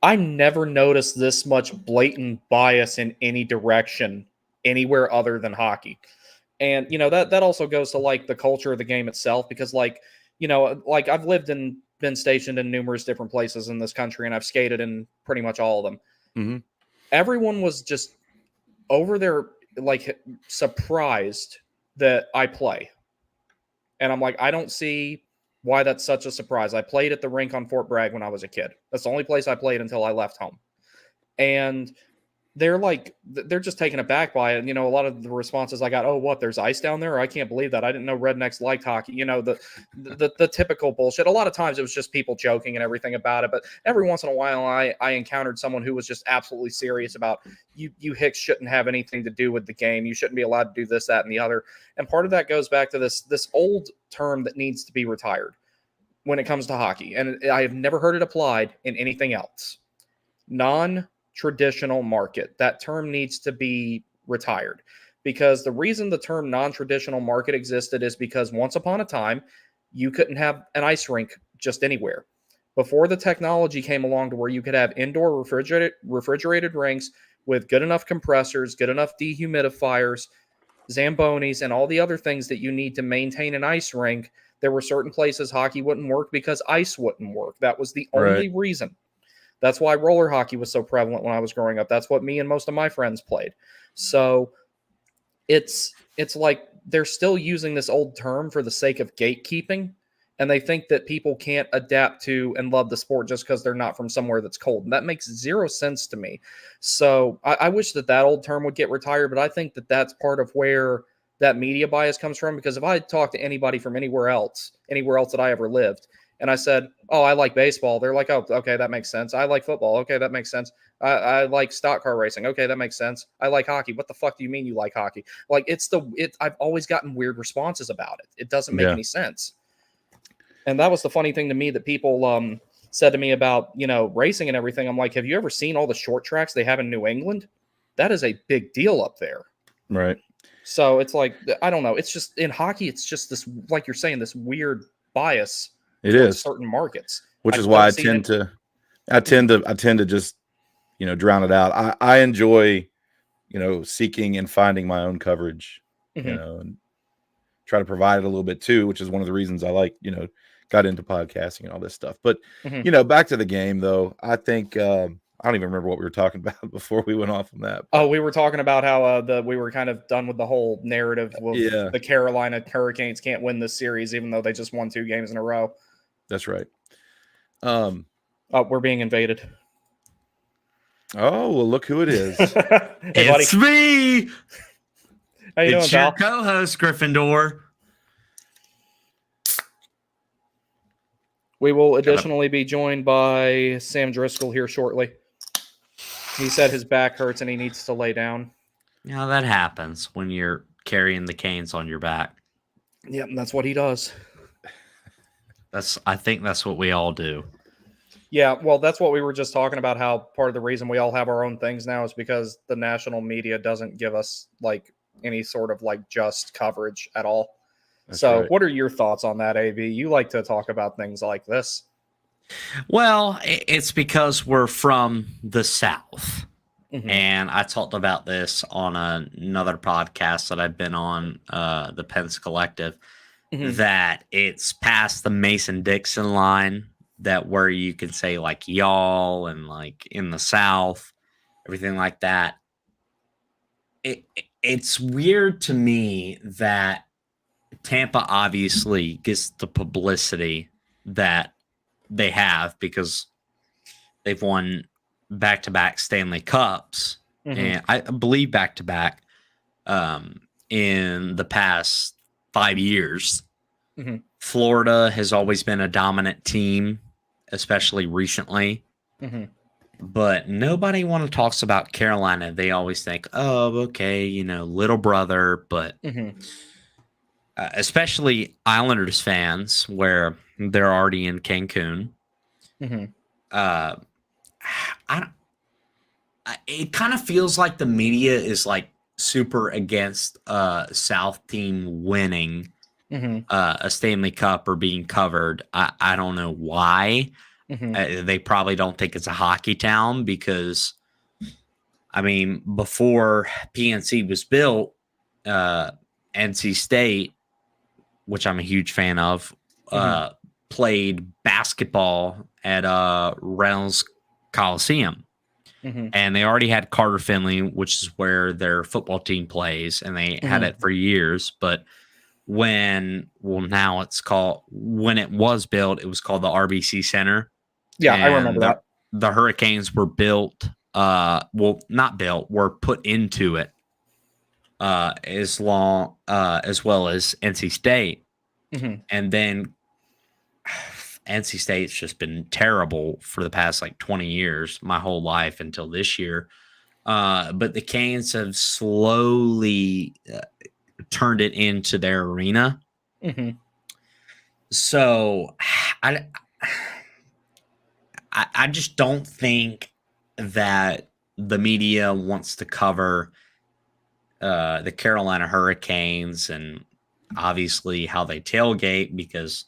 I never noticed this much blatant bias in any direction anywhere other than hockey. And, you know, that also goes to, like, the culture of the game itself because, like, you know, like, I've lived and been stationed in numerous different places in this country, and I've skated in pretty much all of them. Everyone was just over there, like, surprised that I play. And I'm like, I don't see why that's such a surprise. I played at the rink on Fort Bragg when I was a kid. That's the only place I played until I left home. And they're just taken aback by it. And, you know, a lot of the responses I got, oh, what, there's ice down there? I can't believe that. I didn't know rednecks liked hockey. You know, the typical bullshit. A lot of times it was just people joking and everything about it. But every once in a while I encountered someone who was just absolutely serious about you Hicks shouldn't have anything to do with the game. You shouldn't be allowed to do this, that, and the other. And part of that goes back to this old term that needs to be retired when it comes to hockey. And I have never heard it applied in anything else. Non-traditional market. That term needs to be retired because the reason the term non-traditional market existed is because once upon a time, you couldn't have an ice rink just anywhere. Before the technology came along to where you could have indoor refrigerated rinks with good enough compressors, good enough dehumidifiers, Zambonis, and all the other things that you need to maintain an ice rink, there were certain places hockey wouldn't work because ice wouldn't work. That was the only reason. That's why roller hockey was so prevalent when I was growing up. That's what me and most of my friends played. So it's like they're still using this old term for the sake of gatekeeping, and they think that people can't adapt to and love the sport just because they're not from somewhere that's cold. And that makes zero sense to me. So I wish that old term would get retired, but I think that that's part of where that media bias comes from, because if I talk to anybody from anywhere else that I ever lived, and I said, "Oh, I like baseball." They're like, "Oh, okay, that makes sense." I like football. Okay, that makes sense. I like stock car racing. Okay, that makes sense. I like hockey. What the fuck do you mean you like hockey? Like I've always gotten weird responses about it. It doesn't make Yeah. any sense. And that was the funny thing to me that people said to me about, racing and everything. I'm like, have you ever seen all the short tracks they have in New England? That is a big deal up there. Right. So it's like, I don't know. It's just in hockey, it's just this, like you're saying, this weird bias It towards is. certain markets. Which I is why I don't see tend it. to just, drown it out. I enjoy, seeking and finding my own coverage, Mhm. and try to provide it a little bit too, which is one of the reasons I like, got into podcasting and all this stuff. But, Mhm. back to the game though, I think, I don't even remember what we were talking about before we went off on that. Oh, we were talking about how we were kind of done with the whole narrative of Yeah, the Carolina Hurricanes can't win this series, even though they just won 2 games in a row. that's right. We're being invaded. Oh, well, look who it is. Hey, buddy. It's me. How you doing, It's your pal? co-host, Gryffindor. We will additionally be joined by Sam Driscoll here shortly. He said his back hurts and he needs to lay down. Yeah, that happens when you're carrying the canes on your back. Yep, that's what he does. I think that's what we all do. Yeah, well, that's what we were just talking about, how part of the reason we all have our own things now is because the national media doesn't give us like any sort of like just coverage at all. That's So right. what are your thoughts on that, AB? You like to talk about things like this. Well, it's because we're from the South. Mhm. And I talked about this on another podcast that I've been on, the Pence Collective, Mhm. that it's past the Mason-Dixon line, that where you can say like y'all and like in the South, everything like that. It's weird to me that Tampa obviously gets the publicity that they have because they've won back-to-back Stanley Cups, Mhm. and I believe back-to-back in the past 5 years. Mhm. Florida has always been a dominant team, especially recently. Mhm. But nobody talks about Carolina. They always think, oh, okay, little brother. But Mhm. especially Islanders fans, where they're already in Cancun. Mhm. Uh, it kind of feels like the media is like super against South team winning Mhm. a Stanley Cup or being covered. I don't know why. Mhm. They probably don't think it's a hockey town because, I mean, before PNC was built, NC State, which I'm a huge fan of, Mhm. played basketball at Reynolds Coliseum. Mhm. And they already had Carter Finley, which is where their football team plays, and they had it Mhm. for years. But now it's called, when it was built, it was called the RBC Center. Yeah, I remember And that. the Hurricanes were built, not built, were put into it as well as NC State. Mhm. And then NC State's just been terrible for the past like 20 years, my whole life until this year. But the Canes have slowly turned it into their arena. Mhm. So I just don't think that the media wants to cover the Carolina Hurricanes and obviously how they tailgate, because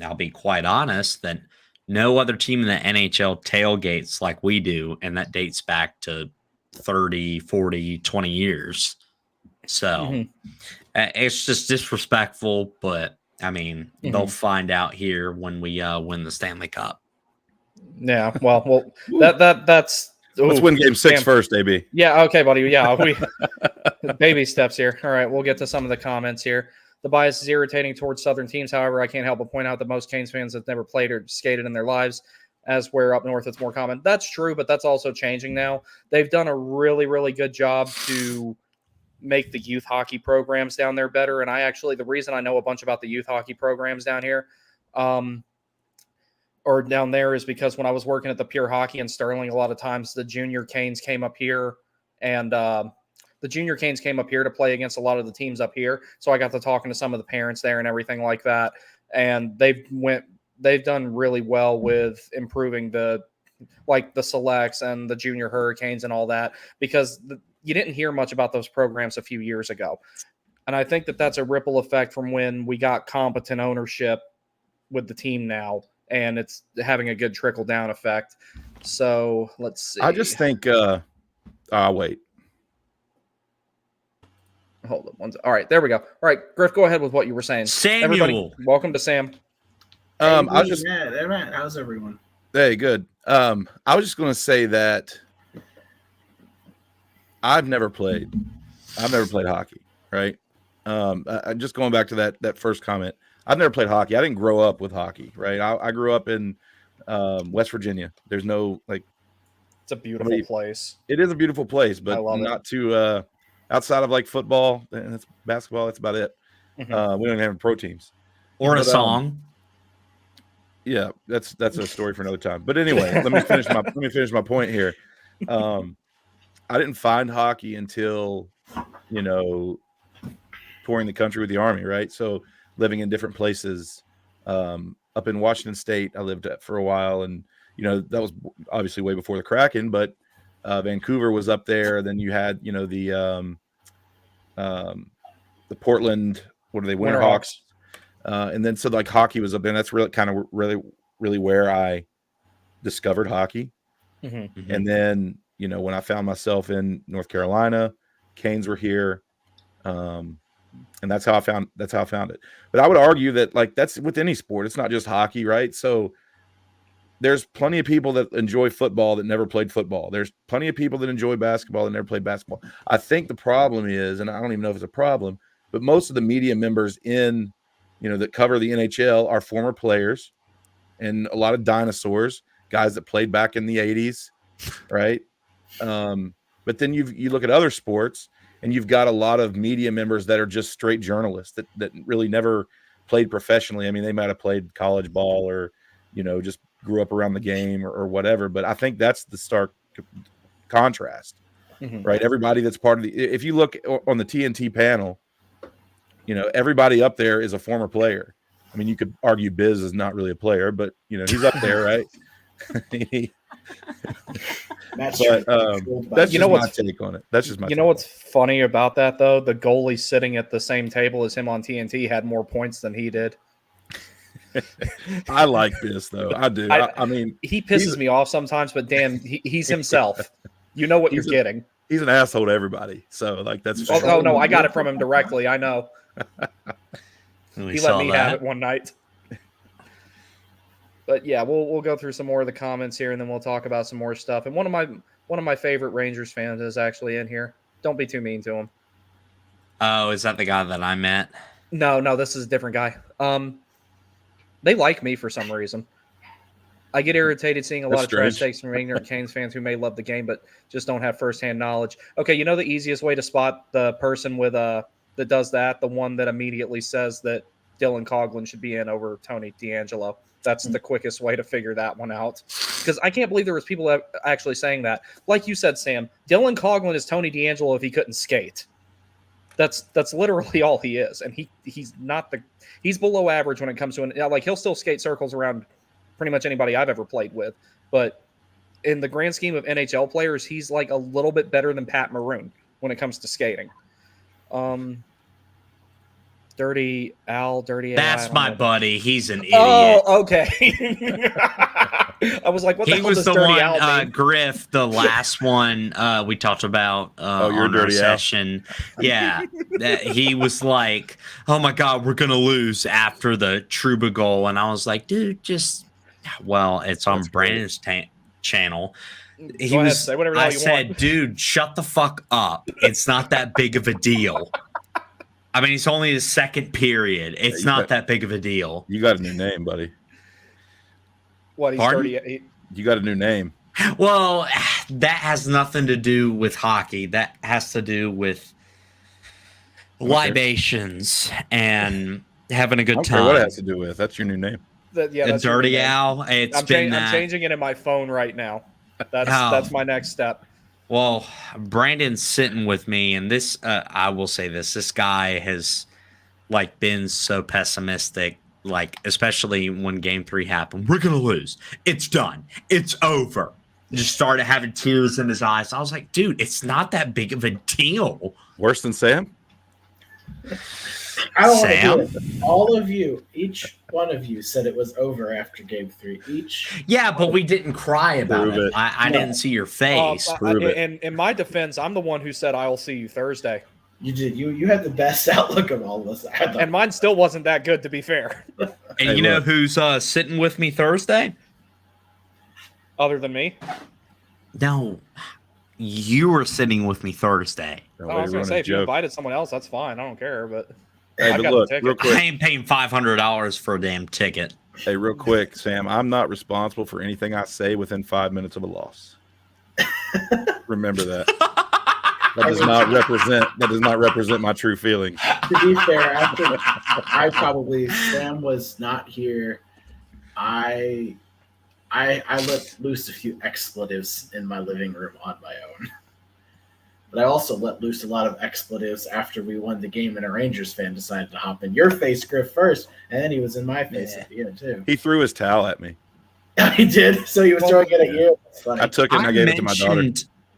I'll be quite honest that no other team in the NHL tailgates like we do, and that dates back to 30, 40, 20 years. So Mhm. it's just disrespectful, but I mean, they'll Mhm. find out here when we win the Stanley Cup. Yeah, well, Ooh. that's Let's ooh, win game 6 damn. first, AB. Yeah, okay, buddy. Yeah, we baby steps here. All right, we'll get to some of the comments here. The bias is irritating towards Southern teams. However, I can't help but point out that most Canes fans have never played or skated in their lives, as where up north it's more common. That's true, but that's also changing now. They've done a really, really good job to make the youth hockey programs down there better. And the reason I know a bunch about the youth hockey programs down here, or down there is because when I was working at the Pure Hockey in Sterling, a lot of times the junior Canes came up here, and the junior Canes came up here to play against a lot of the teams up here. So I got to talking to some of the parents there and everything like that. And they've done really well with improving the selects and the junior Hurricanes and all that, because you didn't hear much about those programs a few years ago. And I think that that's a ripple effect from when we got competent ownership with the team now, and it's having a good trickle down effect. So let's see. I just think, wait. Hold up. All right, there we go. All right, Griff, go ahead with what you were saying. Samuel. Everybody, welcome to Sam. Hey, I was just how's everyone? Hey, good. I was just going to say that I've never played hockey, right? Just going back to that first comment, I've never played hockey. I didn't grow up with hockey, right? I grew up in West Virginia. There's no it's a beautiful place. It is a beautiful place, but not too outside of football and it's basketball. That's about it. Mm-hmm. We don't have pro teams or a song. Yeah, that's a story for another time. But anyway, let me finish my point here. I didn't find hockey until touring the country with the Army, right? So living in different places. Up in Washington State, I lived for a while, and that was obviously way before the Kraken, but Vancouver was up there. Then you had the Portland, what are they, Winterhawks? And then so hockey was up there, and that's really where I discovered hockey. Mm-hmm. And then when I found myself in North Carolina, Canes were here, and that's how I found it. But I would argue that that's with any sport. It's not just hockey, right? So there's plenty of people that enjoy football that never played football. There's plenty of people that enjoy basketball that never played basketball. I think the problem is, and I don't even know if it's a problem, but most of the media members in that cover the NHL are former players and a lot of dinosaurs, guys that played back in the 80s, right? But then you look at other sports, and you've got a lot of media members that are just straight journalists that really never played professionally. I mean, they might have played college ball or, just grew up around the game or whatever. But I think that's the stark contrast, mm-hmm. right? Everybody that's part of if you look on the TNT panel, everybody up there is a former player. I mean, you could argue Biz is not really a player, but he's up there, right? That's just my take on it. That's just my. What's funny about that though? The goalie sitting at the same table as him on TNT had more points than he did. I like Biz though. I do. I mean, he pisses me off sometimes, but damn, he's himself. You know what you're getting. He's an asshole to everybody. So that's. Oh no, I got it from him directly. I know. He let me have it one night. But yeah, we'll go through some more of the comments here, and then we'll talk about some more stuff. And one of my favorite Rangers fans is actually in here. Don't be too mean to him. Oh, is that the guy that I met? No, this is a different guy. They like me for some reason. I get irritated seeing a lot of trash takes from ignorant Canes fans who may love the game but just don't have firsthand knowledge. Okay, the easiest way to spot the person with that does that, the one that immediately says that Dylan Coughlin should be in over Tony DeAngelo. That's the quickest way to figure that one out. Because I can't believe there was people actually saying that. Like you said, Sam, Dylan Coughlin is Tony DeAngelo if he couldn't skate. That's literally all he is. And he's below average when it comes to he'll still skate circles around pretty much anybody I've ever played with. But in the grand scheme of NHL players, he's a little bit better than Pat Maroon when it comes to skating. Dirty Al. That's my buddy. He's an idiot. Oh, okay. I was like, what the hell was does the Dirty one, Al mean? Griff, the last one we talked about on our session. Yeah. He was like, oh my God, we're going to lose after the Trouba goal. And I was like, dude, it's on Brandon's channel. Go ahead, say whatever I you said, want. dude, shut the fuck up. It's not that big of a deal. I mean, it's only the second period. It's not that big of a deal. You got a new name, buddy. What? He's Pardon? dirty. You got a new name. Well, that has nothing to do with hockey. That has to do with libations and having a good time. What it has to do with? That's your new name. Yeah, a that's your dirty new name. owl. It's been I'm that. changing it in my phone right now. That's Oh. that's my next step. Well, Brandon's sitting with me, and this I will say this guy has like been so pessimistic, like especially when game 3 happened. We're gonna lose. It's done. It's over. Just started having tears in his eyes. I was like, dude, it's not that big of a deal. Worse than Sam? I don't want to Sam? do it. But all of you, each one of you, said it was over after game 3. Yeah, but we didn't cry about Prove it. it. I No. didn't see your face. Prove it. And in my defense, I'm the one who said I'll see you Thursday, You did. You had the best outlook of all of us. I thought. and mine still wasn't that good, to be fair. And Hey, you know look. who's sitting with me Thursday? Other than me, No, you were sitting with me Thursday. No, I was way gonna to say run a if you joke. invited someone else, that's fine. I don't care, but Hey, I but got look, the ticket. real I quick. ain't paying $500 for a damn ticket. Hey, real quick, Sam. I'm not responsible for anything I say within 5 minutes of a loss. Remember that. That does not represent my true feelings. To be fair, after Sam was not here, I let loose a few expletives in my living room on my own. But I also let loose a lot of expletives after we won the game and a Rangers fan decided to hop in your face, Griff, first, and then he was in my face at the end too. He threw his towel at me. He did, so he was throwing it at you. That's funny. I took it and I gave it to my daughter.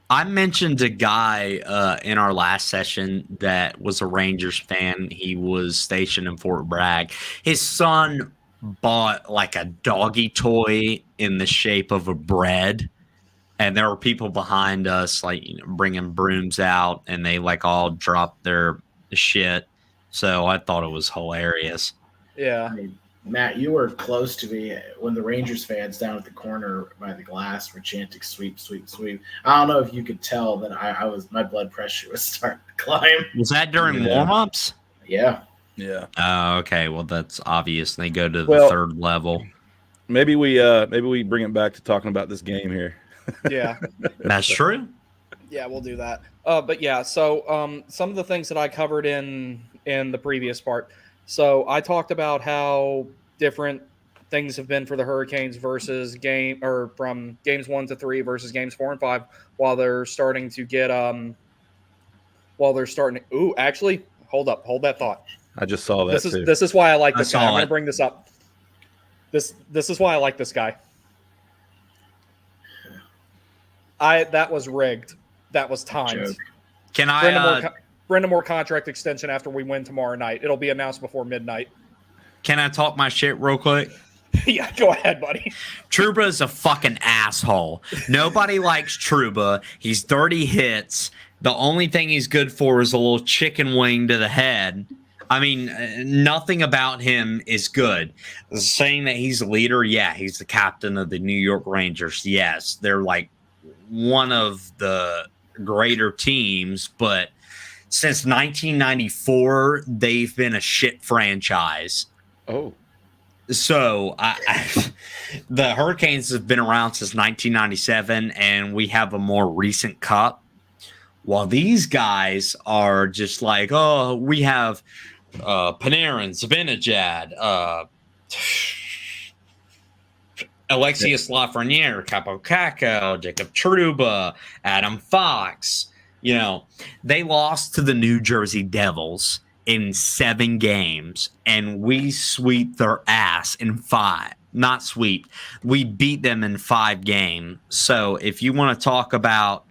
I mentioned a guy in our last session that was a Rangers fan. He was stationed in Fort Bragg. His son bought like a doggy toy in the shape of a bread. And there were people behind us, like, you know, bringing brooms out, and they like all dropped their shit. So I thought it was hilarious. yeah. I mean, Matt, you were close to me when the Rangers fans down at the corner by the glass were chanting "sweep, sweep, sweep." I don't know if you could tell that my blood pressure was starting to climb. Was that during Yeah. warm-ups? Yeah. Yeah. Oh, okay. Well, that's obvious. They go to the Well- third level. Maybe we bring it back to talking about this game here. Yeah. That's true. Yeah, we'll do that. But yeah, so some of the things that I covered in the previous part. So I talked about how different things have been for the Hurricanes versus from games 1 to 3 versus games 4 and 5 while they're starting to get ooh, actually, hold that thought. I just saw that too. This is why I like I this guy. saw I'm going it. to bring this up. This is why I like this guy. That was rigged. That was timed. Joke. Can I Brendan Moore contract extension after we win tomorrow night. It'll be announced before midnight. can I talk my shit real quick? Yeah, go ahead, buddy. Trouba is a fucking asshole. Nobody likes Trouba. He's 30 hits. The only thing he's good for is a little chicken wing to the head. I mean, nothing about him is good. Saying that he's a leader, yeah, he's the captain of the New York Rangers. Yes, they're like one of the greater teams, but since 1994, they've been a shit franchise. Oh, So the Hurricanes have been around since 1997, and we have a more recent cup. While these guys are just like, oh, we have Panarin, Zibanejad, Alexius Lafreniere, Capo Caco, Jacob Trouba, Adam Fox. You know, they lost to the New Jersey Devils in 7 games, and we sweep their ass in 5. Not sweep. We beat them in 5 games. So if you want to talk about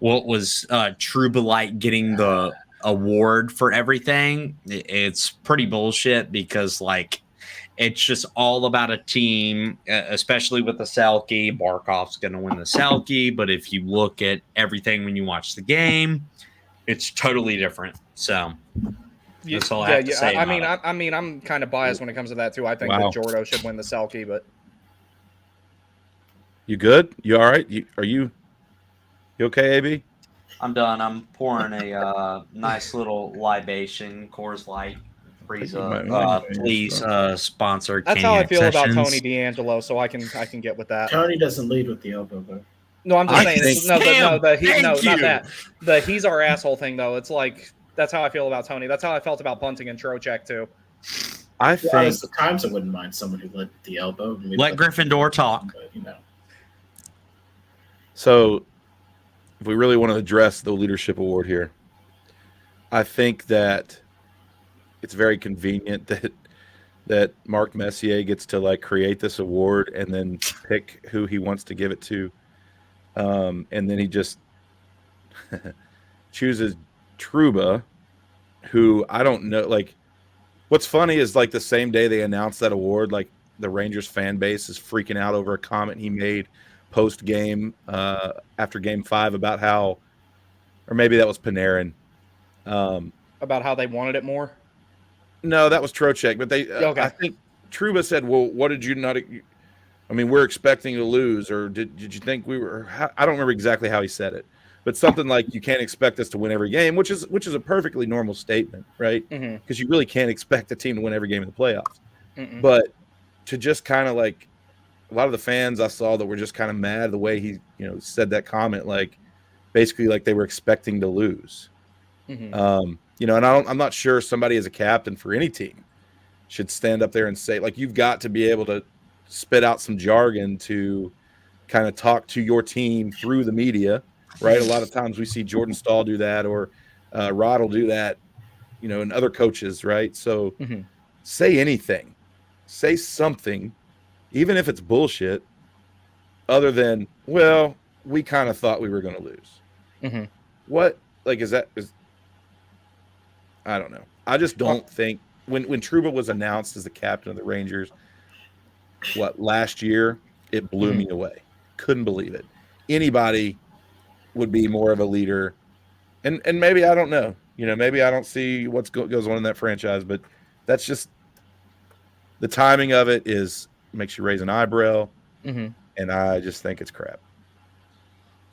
what was Trouba like getting the award for everything, it's pretty bullshit because, like, it's just all about a team, especially with the Selke. Barkov's going to win the Selke, but if you look at everything when you watch the game, it's totally different. So that's all I have to say. I mean, I'm kind of biased when it comes to that too. I think Wow. that Jordo should win the Selke, but you good? You all right? You okay, AB? I'm done. I'm pouring a nice little libation, Coors Light. Please sponsor. that's how I Caniac feel about Sessions. Tony D'Angelo. So I can get with that. Tony doesn't lead with the elbow, though. No, I'm just I saying. think- Not that. The he's our asshole thing though. It's like that's how I feel about Tony. That's how I felt about Bunting and Trocheck too. I To be think honest, at times I wouldn't mind someone who led the elbow. And Let Gryffindor talk. But, you know, so. If we really want to address the leadership award here, I think that it's very convenient that Mark Messier gets to like create this award and then pick who he wants to give it to, and then he just chooses Truba, who I don't know. Like, what's funny is like the same day they announced that award, like the Rangers fan base is freaking out over a comment he made post game after Game 5 about how, or maybe that was Panarin. About how they wanted it more. No, that was Trocheck, but they. Okay. I think Truba said, "Well, what did you not? I mean, we're expecting to lose, or did you think we were?" I don't remember exactly how he said it, but something like, "You can't expect us to win every game," which is a perfectly normal statement, right? Because you really can't expect a team to win every game in the playoffs. But to just kind of like a lot of the fans I saw that were just kind of mad the way he said that comment, like basically like they were expecting to lose. And I'm not sure somebody as a captain for any team should stand up there and say, like, you've got to be able to spit out some jargon to kind of talk to your team through the media, right? A lot of times we see Jordan Stahl do that, or Rod will do that, and other coaches, right? So say anything, say something, even if it's bullshit, other than, well, we kind of thought we were going to lose. What, like, is I don't know. I just don't think when Trouba was announced as the captain of the Rangers, last year, it blew me away. Couldn't believe it. Anybody would be more of a leader, and maybe I don't know. Maybe I don't see what goes on in that franchise, but that's just the timing of it makes you raise an eyebrow, and I just think it's crap.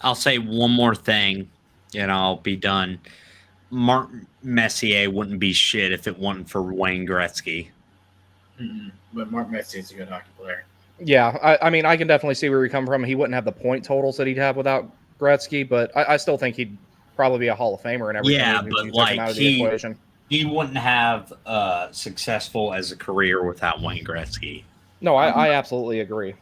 I'll say one more thing, and I'll be done. Mark Messier wouldn't be shit if it wasn't for Wayne Gretzky. But Mark Messier's a good hockey player. Yeah, I mean, I can definitely see where you come from. He wouldn't have the point totals that he'd have without Gretzky, but I still think he'd probably be a Hall of Famer and everything. Yeah, if you but took like him out of the equation. he wouldn't have successful as a career without Wayne Gretzky. No, I absolutely agree.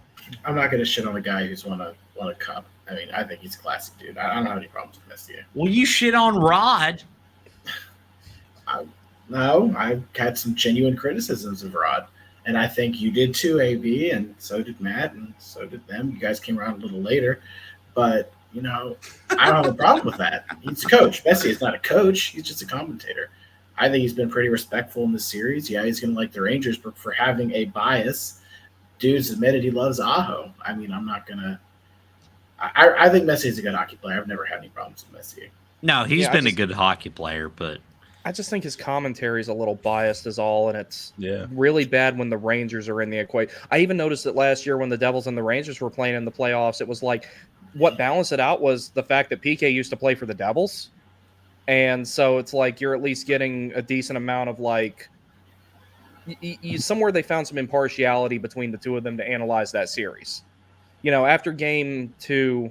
I'm not going to shit on a guy who's won a cup. I mean, I think he's a classic dude. I don't have any problems with Messier. Well, you shit on Rod. No, I had some genuine criticisms of Rod. And I think you did too, AB, and so did Matt, and so did them. You guys came around a little later. But, I don't have a problem with that. He's a coach. Messier is not a coach. He's just a commentator. I think he's been pretty respectful in this series. Yeah, he's going to like the Rangers, but for having a bias, dude's admitted he loves Aho. I mean, I'm not going to – I think Messier's a good hockey player. I've never had any problems with Messier. No, he's been a good hockey player, but – I just think his commentary is a little biased is all, and it's really bad when the Rangers are in the equation. I even noticed that last year when the Devils and the Rangers were playing in the playoffs, it was like what balanced it out was the fact that PK used to play for the Devils. And so it's like you're at least getting a decent amount of like somewhere they found some impartiality between the two of them to analyze that series. After Game 2,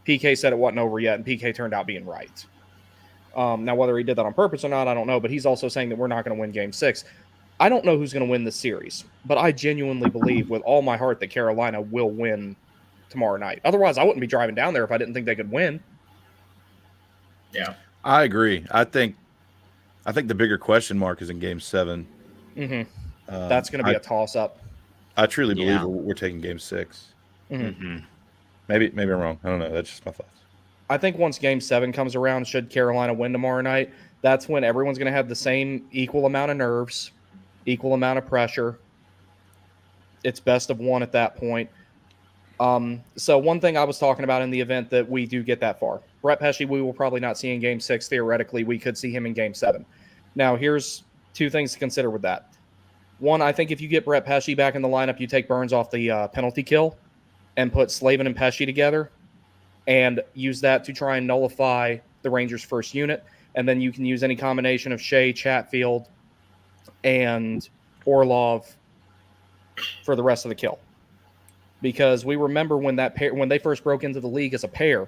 PK said it wasn't over yet, and PK turned out being right. Now, whether he did that on purpose or not, I don't know. But he's also saying that we're not going to win Game 6. I don't know who's going to win this series, but I genuinely believe with all my heart that Carolina will win tomorrow night. Otherwise, I wouldn't be driving down there if I didn't think they could win. Yeah, I agree. I think the bigger question mark is in Game 7. That's going to be a toss-up. I truly believe we're taking Game 6. Maybe I'm wrong. I don't know. That's just my thoughts. I think once Game 7 comes around, should Carolina win tomorrow night, that's when everyone's going to have the same equal amount of nerves, equal amount of pressure. It's best of one at that point. So one thing I was talking about in the event that we do get that far, Brett Pesce, we will probably not see in Game 6. Theoretically, we could see him in Game 7. Now, here's two things to consider with that. One, I think if you get Brett Pesce back in the lineup, you take Burns off the penalty kill and put Slavin and Pesce together, and use that to try and nullify the Rangers' first unit. And then you can use any combination of Shea, Chatfield, and Orlov for the rest of the kill. Because we remember when that pair, when they first broke into the league as a pair,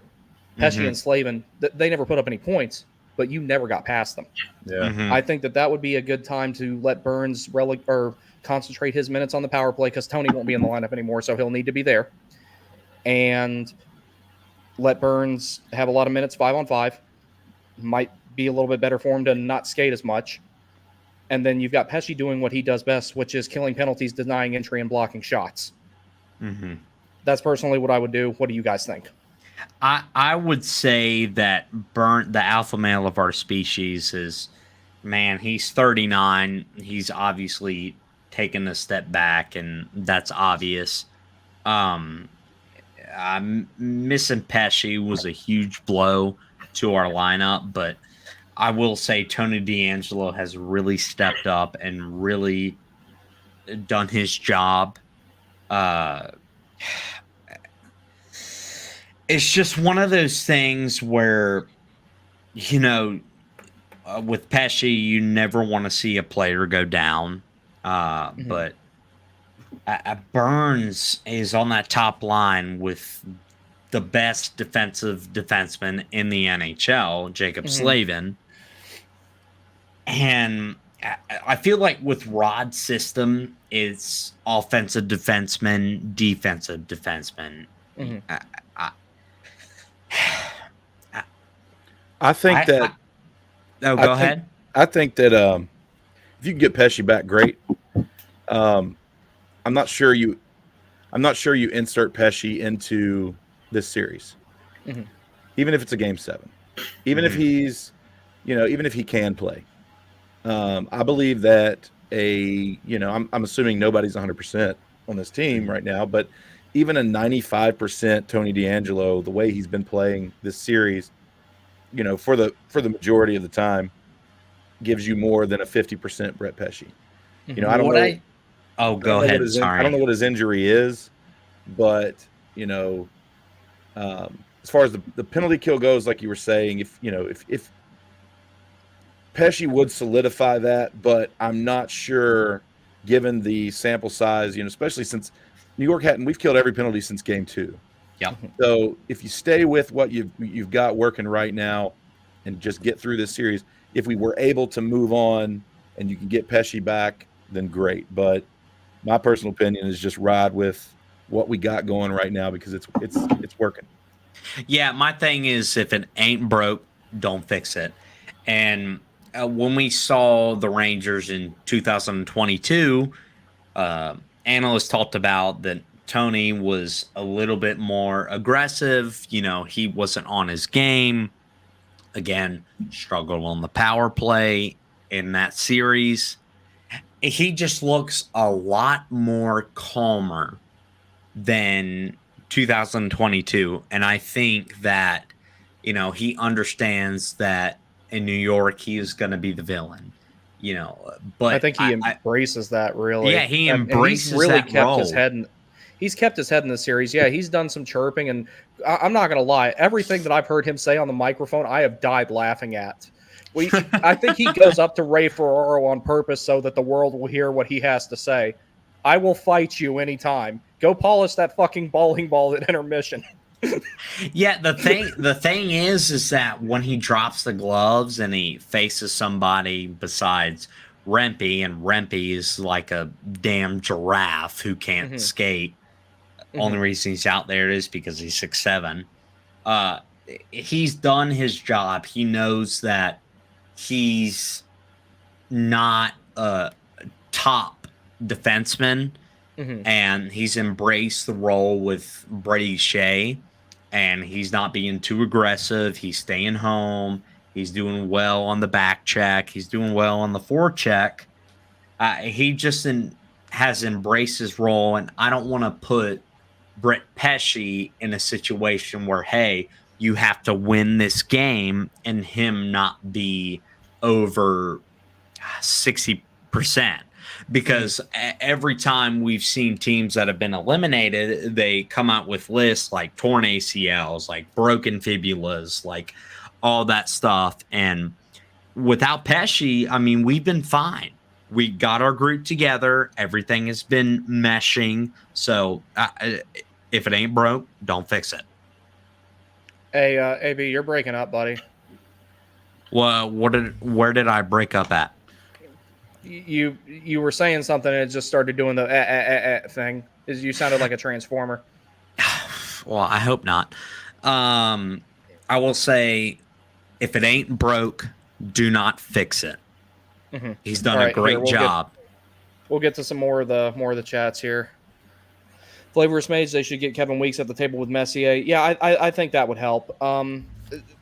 Pesce and Slavin, they never put up any points, but you never got past them. Yeah. Mhm. I think that would be a good time to let Burns or concentrate his minutes on the power play, because Tony won't be in the lineup anymore, so he'll need to be there. And let Burns have a lot of minutes 5-on-5. Might be a little bit better for him to not skate as much. And then you've got Pesci doing what he does best, which is killing penalties, denying entry, and blocking shots. Mhm. That's personally what I would do. What do you guys think? I would say that Burnt, the alpha male of our species, is, man, he's 39. He's obviously taken a step back, and that's obvious. I'm missing Pesci was a huge blow to our lineup, but I will say Tony D'Angelo has really stepped up and really done his job. It's just one of those things where, you know, with Pesci, you never want to see a player go down. But Burns is on that top line with the best defensive defenseman in the NHL, Jacob Slavin. And I feel like with Rod's system, it's offensive defenseman, defensive defenseman. I think that. Go ahead. I think that if you can get Pesci back, great. I'm not sure you insert Pesci into this series, even if it's a game 7, even if he's, even if he can play. I believe that I'm assuming nobody's 100% on this team right now, but even a 95% Tony D'Angelo, the way he's been playing this series, for the majority of the time, gives you more than a 50% Brett Pesci. I don't know. Go ahead. I don't know what his injury is, but as far as the penalty kill goes, like you were saying, if Pesci would solidify that, but I'm not sure, given the sample size, especially since New York we've killed every penalty since game 2. Yeah. So if you stay with what you've got working right now and just get through this series, if we were able to move on and you can get Pesci back, then great. But my personal opinion is just ride with what we got going right now, because it's working. Yeah, my thing is, if it ain't broke, don't fix it. And when we saw the Rangers in 2022, analysts talked about that Tony was a little bit more aggressive. He wasn't on his game. Again, struggled on the power play in that series. He just looks a lot more calmer than 2022. And I think that, he understands that in New York, he is going to be the villain. But I think he embraces that, really. Yeah, he embraces and he's really that kept role. his head. He's kept his head in the series. Yeah, he's done some chirping, and I'm not going to lie. Everything that I've heard him say on the microphone, I have died laughing at. I think he goes up to Ray Ferraro on purpose so that the world will hear what he has to say. I will fight you anytime. Go polish that fucking bowling ball at intermission. Yeah, the thing is that when he drops the gloves and he faces somebody besides Rempe, and Rempe is like a damn giraffe who can't skate. Only reason he's out there is because he's 6'7". He's done his job. He knows that he's not a top defenseman, and he's embraced the role with Brady Shea, and he's not being too aggressive. He's staying home. He's doing well on the back check. He's doing well on the forecheck. He just has embraced his role, and I don't want to put Brett Pesci in a situation where, hey, you have to win this game and him not be over 60%. Because every time we've seen teams that have been eliminated, they come out with lists like torn ACLs, like broken fibulas, like all that stuff. And without Pesci, I mean, we've been fine. We got our group together. Everything has been meshing. So if it ain't broke, don't fix it. Hey, AB, you're breaking up, buddy. Well, where did I break up at? You were saying something and it just started doing the thing. You sounded like a transformer. Well, I hope not. I will say, if it ain't broke, do not fix it. Mm-hmm. He's done All a right, great job. We'll get to some more of the chats here. Flavorless Mage, they should get Kevin Weeks at the table with Messier. Yeah, I think that would help.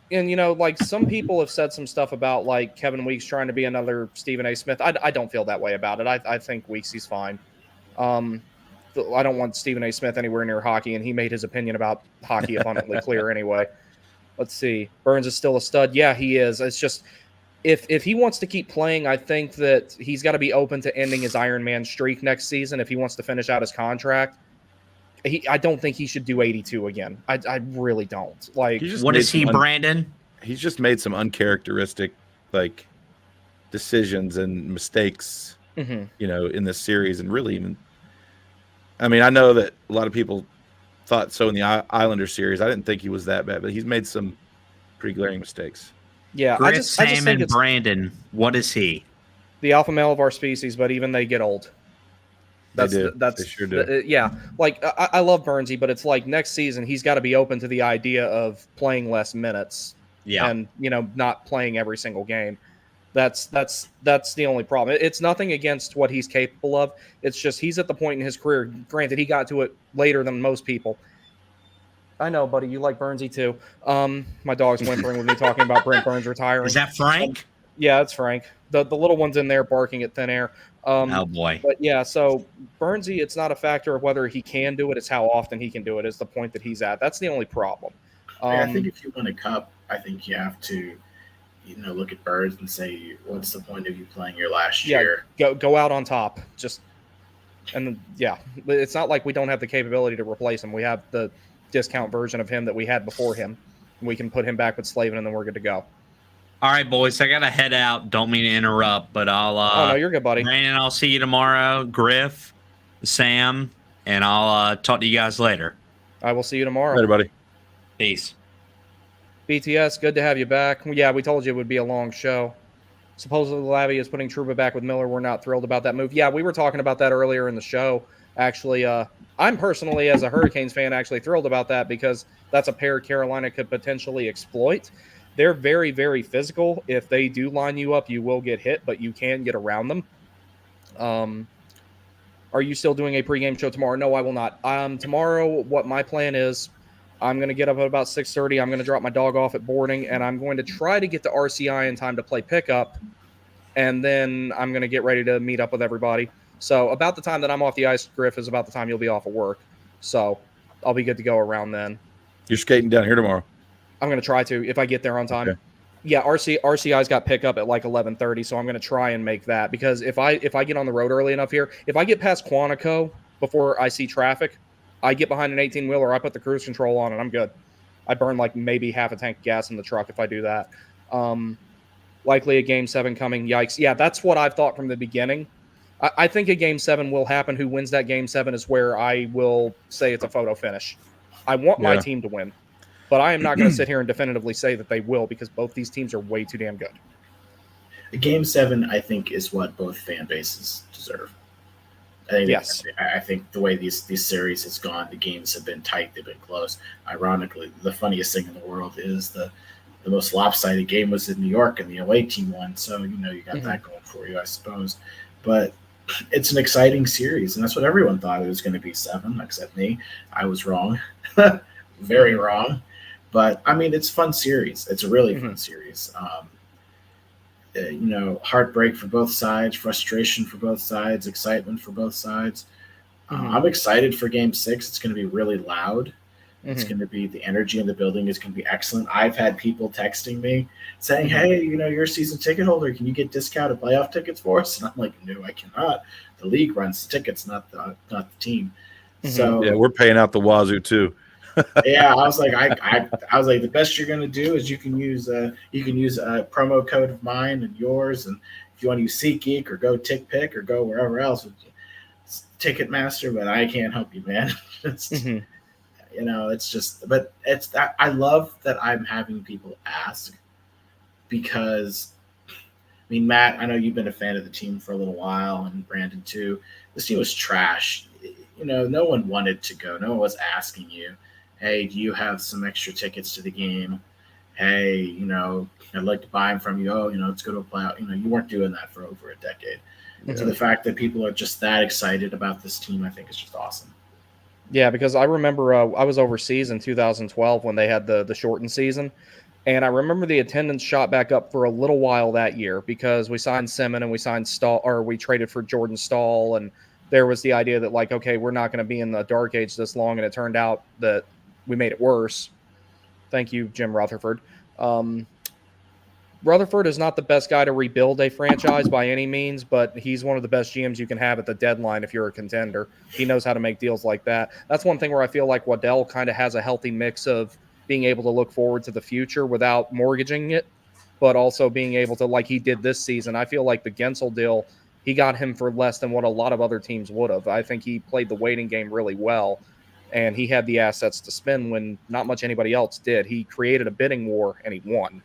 And like some people have said some stuff about like Kevin Weeks trying to be another Stephen A. Smith. I don't feel that way about it. I think Weeks he's fine. I don't want Stephen A. Smith anywhere near hockey, and he made his opinion about hockey abundantly clear anyway. Let's see. Burns is still a stud. Yeah, he is. It's just if he wants to keep playing, I think that he's got to be open to ending his Iron Man streak next season if he wants to finish out his contract. I don't think he should do 82 again. I really don't. Like, what is he, Brandon? He's just made some uncharacteristic like decisions and mistakes, in this series, and really even. I mean, I know that a lot of people thought so in the Islander series. I didn't think he was that bad, but he's made some pretty glaring mistakes. Yeah, Griff, I just think it's Brandon. What is he? The alpha male of our species, but even they get old. They sure do. Yeah, like I love Burnsy, but it's like next season he's got to be open to the idea of playing less minutes. Yeah, and not playing every single game. That's the only problem. It's nothing against what he's capable of. It's just he's at the point in his career. Granted, he got to it later than most people. I know, buddy. You like Burnsy too. My dog's whimpering with me talking about Brent Burns retiring. Is that Frank? Yeah, it's Frank. The little one's in there barking at thin air. Oh boy. But yeah, so Burnsy, it's not a factor of whether he can do it; it's how often he can do it. Is the point that he's at. That's the only problem. I think if you win a cup, I think you have to, look at Burns and say, what's the point of you playing your last year? Go out on top. It's not like we don't have the capability to replace him. We have the discount version of him that we had before him. We can put him back with Slavin, and then we're good to go. All right, boys. I gotta head out. Don't mean to interrupt, but I'll. Oh no, you're good, buddy. Brandon, I'll see you tomorrow. Griff, Sam, and I'll talk to you guys later. I will see you tomorrow. Later, buddy. Peace. BTS, good to have you back. Yeah, we told you it would be a long show. Supposedly Lavie is putting Trouba back with Miller. We're not thrilled about that move. Yeah, we were talking about that earlier in the show. Actually, I'm personally, as a Hurricanes fan, actually thrilled about that because that's a pair Carolina could potentially exploit. They're very, very physical. If they do line you up, you will get hit, but you can get around them. Are you still doing a pregame show tomorrow? No, I will not. Tomorrow, what my plan is, I'm going to get up at about 6:30. I'm going to drop my dog off at boarding, and I'm going to try to get to RCI in time to play pickup, and then I'm going to get ready to meet up with everybody. So about the time that I'm off the ice, Griff, is about the time you'll be off of work. So I'll be good to go around then. You're skating down here tomorrow. I'm going to try to if I get there on time. Okay. Yeah, RCI's got pickup at like 11:30, so I'm going to try and make that because if I get on the road early enough here, if I get past Quantico before I see traffic, I get behind an 18-wheeler, I put the cruise control on, and I'm good. I burn like maybe half a tank of gas in the truck if I do that. Likely a Game 7 coming. Yikes. Yeah, that's what I've thought from the beginning. I think a Game 7 will happen. Who wins that Game 7 is where I will say it's a photo finish. I want my team to win. But I am not going to sit here and definitively say that they will because both these teams are way too damn good. The Game 7, I think, is what both fan bases deserve. I think the way these series has gone, the games have been tight, they've been close. Ironically, the funniest thing in the world is the most lopsided game was in New York and the away team won. So, you got that going for you, I suppose. But it's an exciting series, and that's what everyone thought it was going to be 7, except me. I was wrong. Very wrong. But, I mean, it's a fun series. It's a really fun series. Heartbreak for both sides, frustration for both sides, excitement for both sides. I'm excited for Game 6. It's going to be really loud. It's going to be, the energy in the building is going to be excellent. I've had people texting me saying, hey, you're a season ticket holder. Can you get discounted playoff tickets for us? And I'm like, no, I cannot. The league runs the tickets, not the team. So yeah, we're paying out the wazoo too. Yeah, I was like, I was like, the best you're gonna do is you can use a promo code of mine and yours, and if you want to use SeatGeek or go TickPick or go wherever else, Ticketmaster, but I can't help you, man. It's just, but it's that I love that I'm having people ask because I mean, Matt, I know you've been a fan of the team for a little while, and Brandon too. This team was trash. You know, no one wanted to go. No one was asking you, "Hey, do you have some extra tickets to the game? Hey, you know, I'd like to buy them from you. Oh, you know, let's go to a playoff." You know, you weren't doing that for over a decade. So the fact that people are just that excited about this team, I think, is just awesome. Yeah, because I remember I was overseas in 2012 when they had the shortened season. And I remember the attendance shot back up for a little while that year because we signed Simmons and we signed Stahl, or we traded for Jordan Stahl. And there was the idea that, like, okay, we're not going to be in the dark age this long. And it turned out that we made it worse. Thank you, Jim Rutherford. Rutherford is not the best guy to rebuild a franchise by any means, but he's one of the best GMs you can have at the deadline if you're a contender. He knows how to make deals like that. That's one thing where I feel like Waddell kind of has a healthy mix of being able to look forward to the future without mortgaging it, but also being able to, like he did this season. I feel like the Gensel deal, he got him for less than what a lot of other teams would have. I think he played the waiting game really well, and he had the assets to spend when not much anybody else did. He created a bidding war, and he won.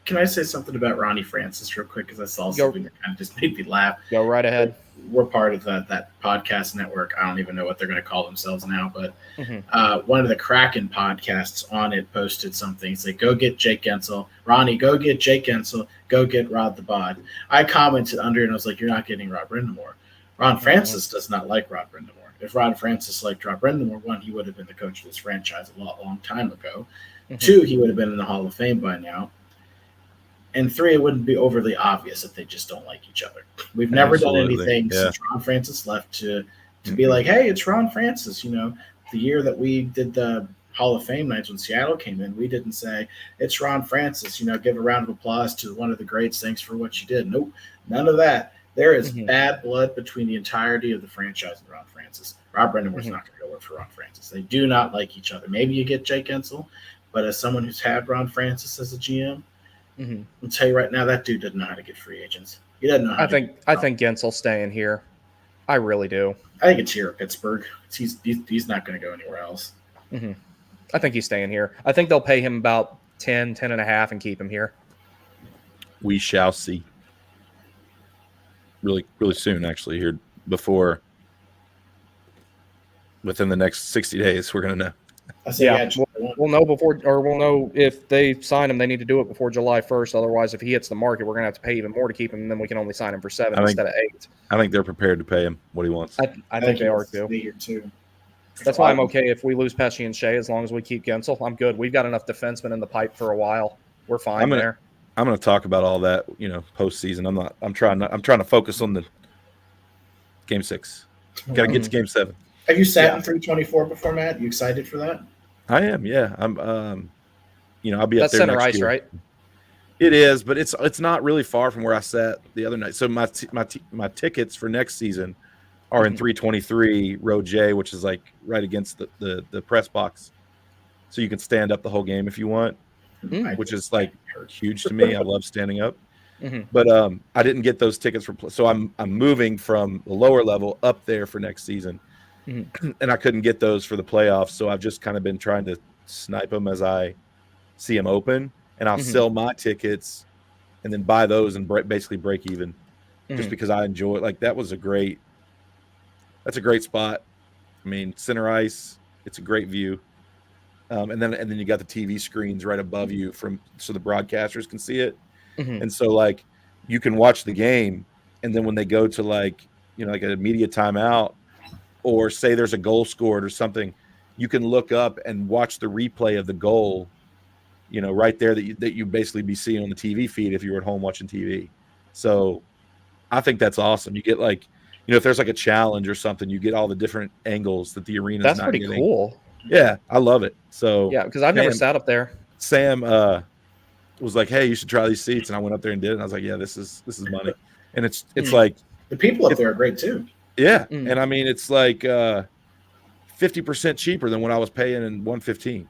Can I say something about Ronnie Francis real quick? Because I saw something that kind of just made me laugh. Go right ahead. We're part of that podcast network. I don't even know what they're going to call themselves now, but one of the Kraken podcasts on it posted something. It's like, go get Jake Gensel. Ronnie, go get Jake Gensel. Go get Rod the Bod. I commented under it, and I was like, you're not getting Rod Brindamore. Ron Francis does not like Rod Brindamore. If Rod Francis liked Rod Brindamore, one, he would have been the coach of this franchise a long time ago. Two, he would have been in the Hall of Fame by now. And three, it wouldn't be overly obvious that they just don't like each other. We've never done anything since Ron Francis left to be like, hey, it's Ron Francis. You know, the year that we did the Hall of Fame nights when Seattle came in, we didn't say, it's Ron Francis. You know, give a round of applause to one of the greats. Thanks for what you did. Nope, none of that. There is bad blood between the entirety of the franchise and Ron Francis. Rob Brendamore's not going to go work for Ron Francis. They do not like each other. Maybe you get Jake Gensel, but as someone who's had Ron Francis as a GM, I'll tell you right now, that dude doesn't know how to get free agents. He doesn't know how I think Gensel's staying here. I really do. I think it's here at Pittsburgh. He's not going to go anywhere else. I think he's staying here. I think they'll pay him about 10 and a half and keep him here. We shall see. Really, really soon, actually, here within the next 60 days, we're going to know. We'll know we'll know if they sign him. They need to do it before July 1st. Otherwise, if he hits the market, we're going to have to pay even more to keep him, and then we can only sign him for 7 instead of 8. I think they're prepared to pay him what he wants. I think they are too. That's why I'm okay if we lose Pesci and Shea as long as we keep Gensel. I'm good. We've got enough defensemen in the pipe for a while. We're fine there. I'm going to talk about all that, postseason. I'm trying to focus on the Game 6. Got to get to Game 7. Have you sat in 324 before, Matt? You excited for that? I am, yeah. I'm, I'll be That's up there center next ice, year. right? It is, but it's not really far from where I sat the other night. So my tickets for next season are in 323 row J, which is like right against the press box, so you can stand up the whole game if you want, which is like huge to me. I love standing up. But I didn't get those tickets so I'm moving from the lower level up there for next season. And I couldn't get those for the playoffs, so I've just kind of been trying to snipe them as I see them open, and I'll sell my tickets and then buy those and basically break even, just because I enjoy it. Like that's a great spot. I mean, center ice, it's a great view, and then you got the TV screens right above you so the broadcasters can see it, and so like you can watch the game, and then when they go to like a media timeout, or say there's a goal scored or something, you can look up and watch the replay of the goal, right there that you basically be seeing on the TV feed if you were at home watching TV. So I think that's awesome. You get like, if there's like a challenge or something, you get all the different angles that the arena's That's not pretty getting. cool. Yeah, I love it. So yeah, because I've never sat up there. Sam was like, "Hey, you should try these seats," and I went up there and did it. And I was like, "Yeah, this is money," and it's like the people up there are great too. Yeah, and I mean it's like 50% cheaper than what I was paying in 115,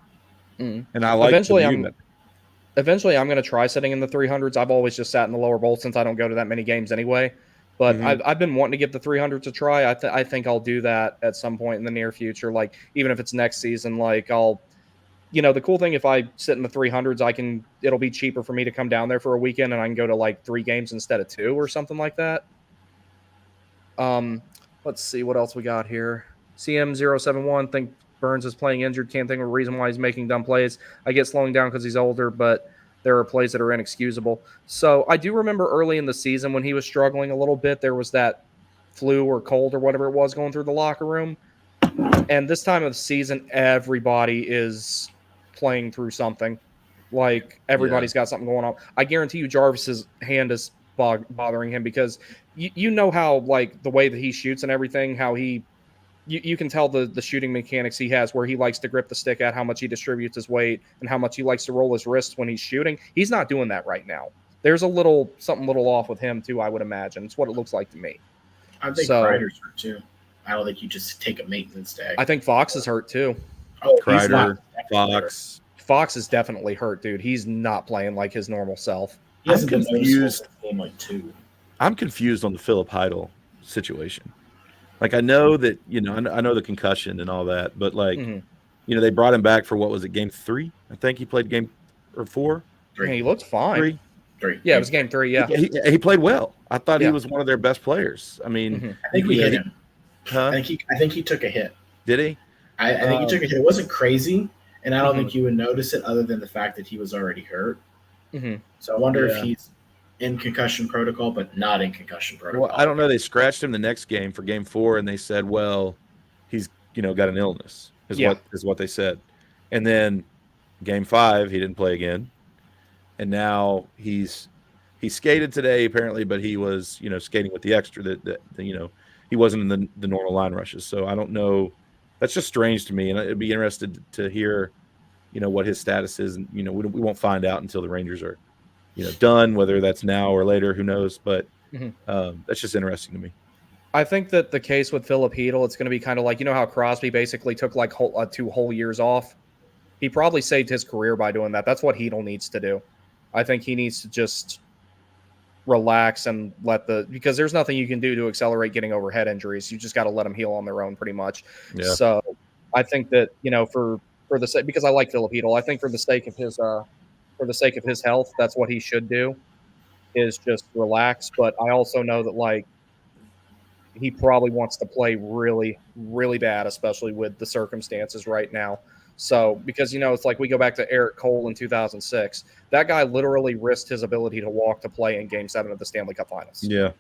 and I like eventually I'm going to try sitting in the 300s. I've always just sat in the lower bowl since I don't go to that many games anyway. But I've been wanting to give the 300s a try. I think I'll do that at some point in the near future. Like even if it's next season, like I'll the cool thing, if I sit in the 300s, it'll be cheaper for me to come down there for a weekend and I can go to like 3 games instead of 2 or something like that. Let's see what else we got here. CM071, think Burns is playing injured. Can't think of a reason why he's making dumb plays. I get slowing down because he's older, but there are plays that are inexcusable. So I do remember early in the season when he was struggling a little bit, there was that flu or cold or whatever it was going through the locker room. And this time of the season, everybody is playing through something. Like everybody's got something going on. I guarantee you Jarvis's hand is bothering him because you know how like the way that he shoots and everything, how you can tell the shooting mechanics he has where he likes to grip the stick at, how much he distributes his weight, and how much he likes to roll his wrists when he's shooting. He's not doing that right now. There's something little off with him too, I would imagine. It's what it looks like to me. I think Kreider's hurt too. I don't think you just take a maintenance day. I think Fox is hurt too. Oh, Kreider, Fox. Fox is definitely hurt, dude. He's not playing like his normal self. I'm confused. Like 2. I'm confused on the Philip Heidel situation. Like I know that I know the concussion and all that, but like they brought him back for what was it, game 3? I think he played game or 4. 3. He looked fine. 3. Yeah, it was game 3. Yeah, he played well. I thought he was one of their best players. I mean, I think we hit him. Huh? I think he took a hit. Did he? I think he took a hit. It wasn't crazy, and I don't think you would notice it other than the fact that he was already hurt. So I wonder if he's in concussion protocol, but not in concussion protocol. Well, I don't know. They scratched him the next game for game 4, and they said, well, he's got an illness, is what they said. And then game 5, he didn't play again. And now he skated today apparently, but he was skating with the extra that he wasn't in the normal line rushes. So I don't know. That's just strange to me, and I'd be interested to hear what his status is. And we won't find out until the Rangers are done, whether that's now or later, who knows. But that's just interesting to me. I think that the case with Philip Heedle, it's going to be kind of like how Crosby basically took like 2 whole years off. He probably saved his career by doing that. That's what Heedle needs to do. I think he needs to just relax and because there's nothing you can do to accelerate getting over head injuries. You just got to let them heal on their own pretty much. Yeah. So I think that, for the sake, because I like Philip Heedle, I think for the sake of his health, that's what he should do, is just relax. But I also know that he probably wants to play really, really bad, especially with the circumstances right now. So, because, it's like we go back to Eric Cole in 2006. That guy literally risked his ability to walk to play in Game 7 of the Stanley Cup Finals. Yeah.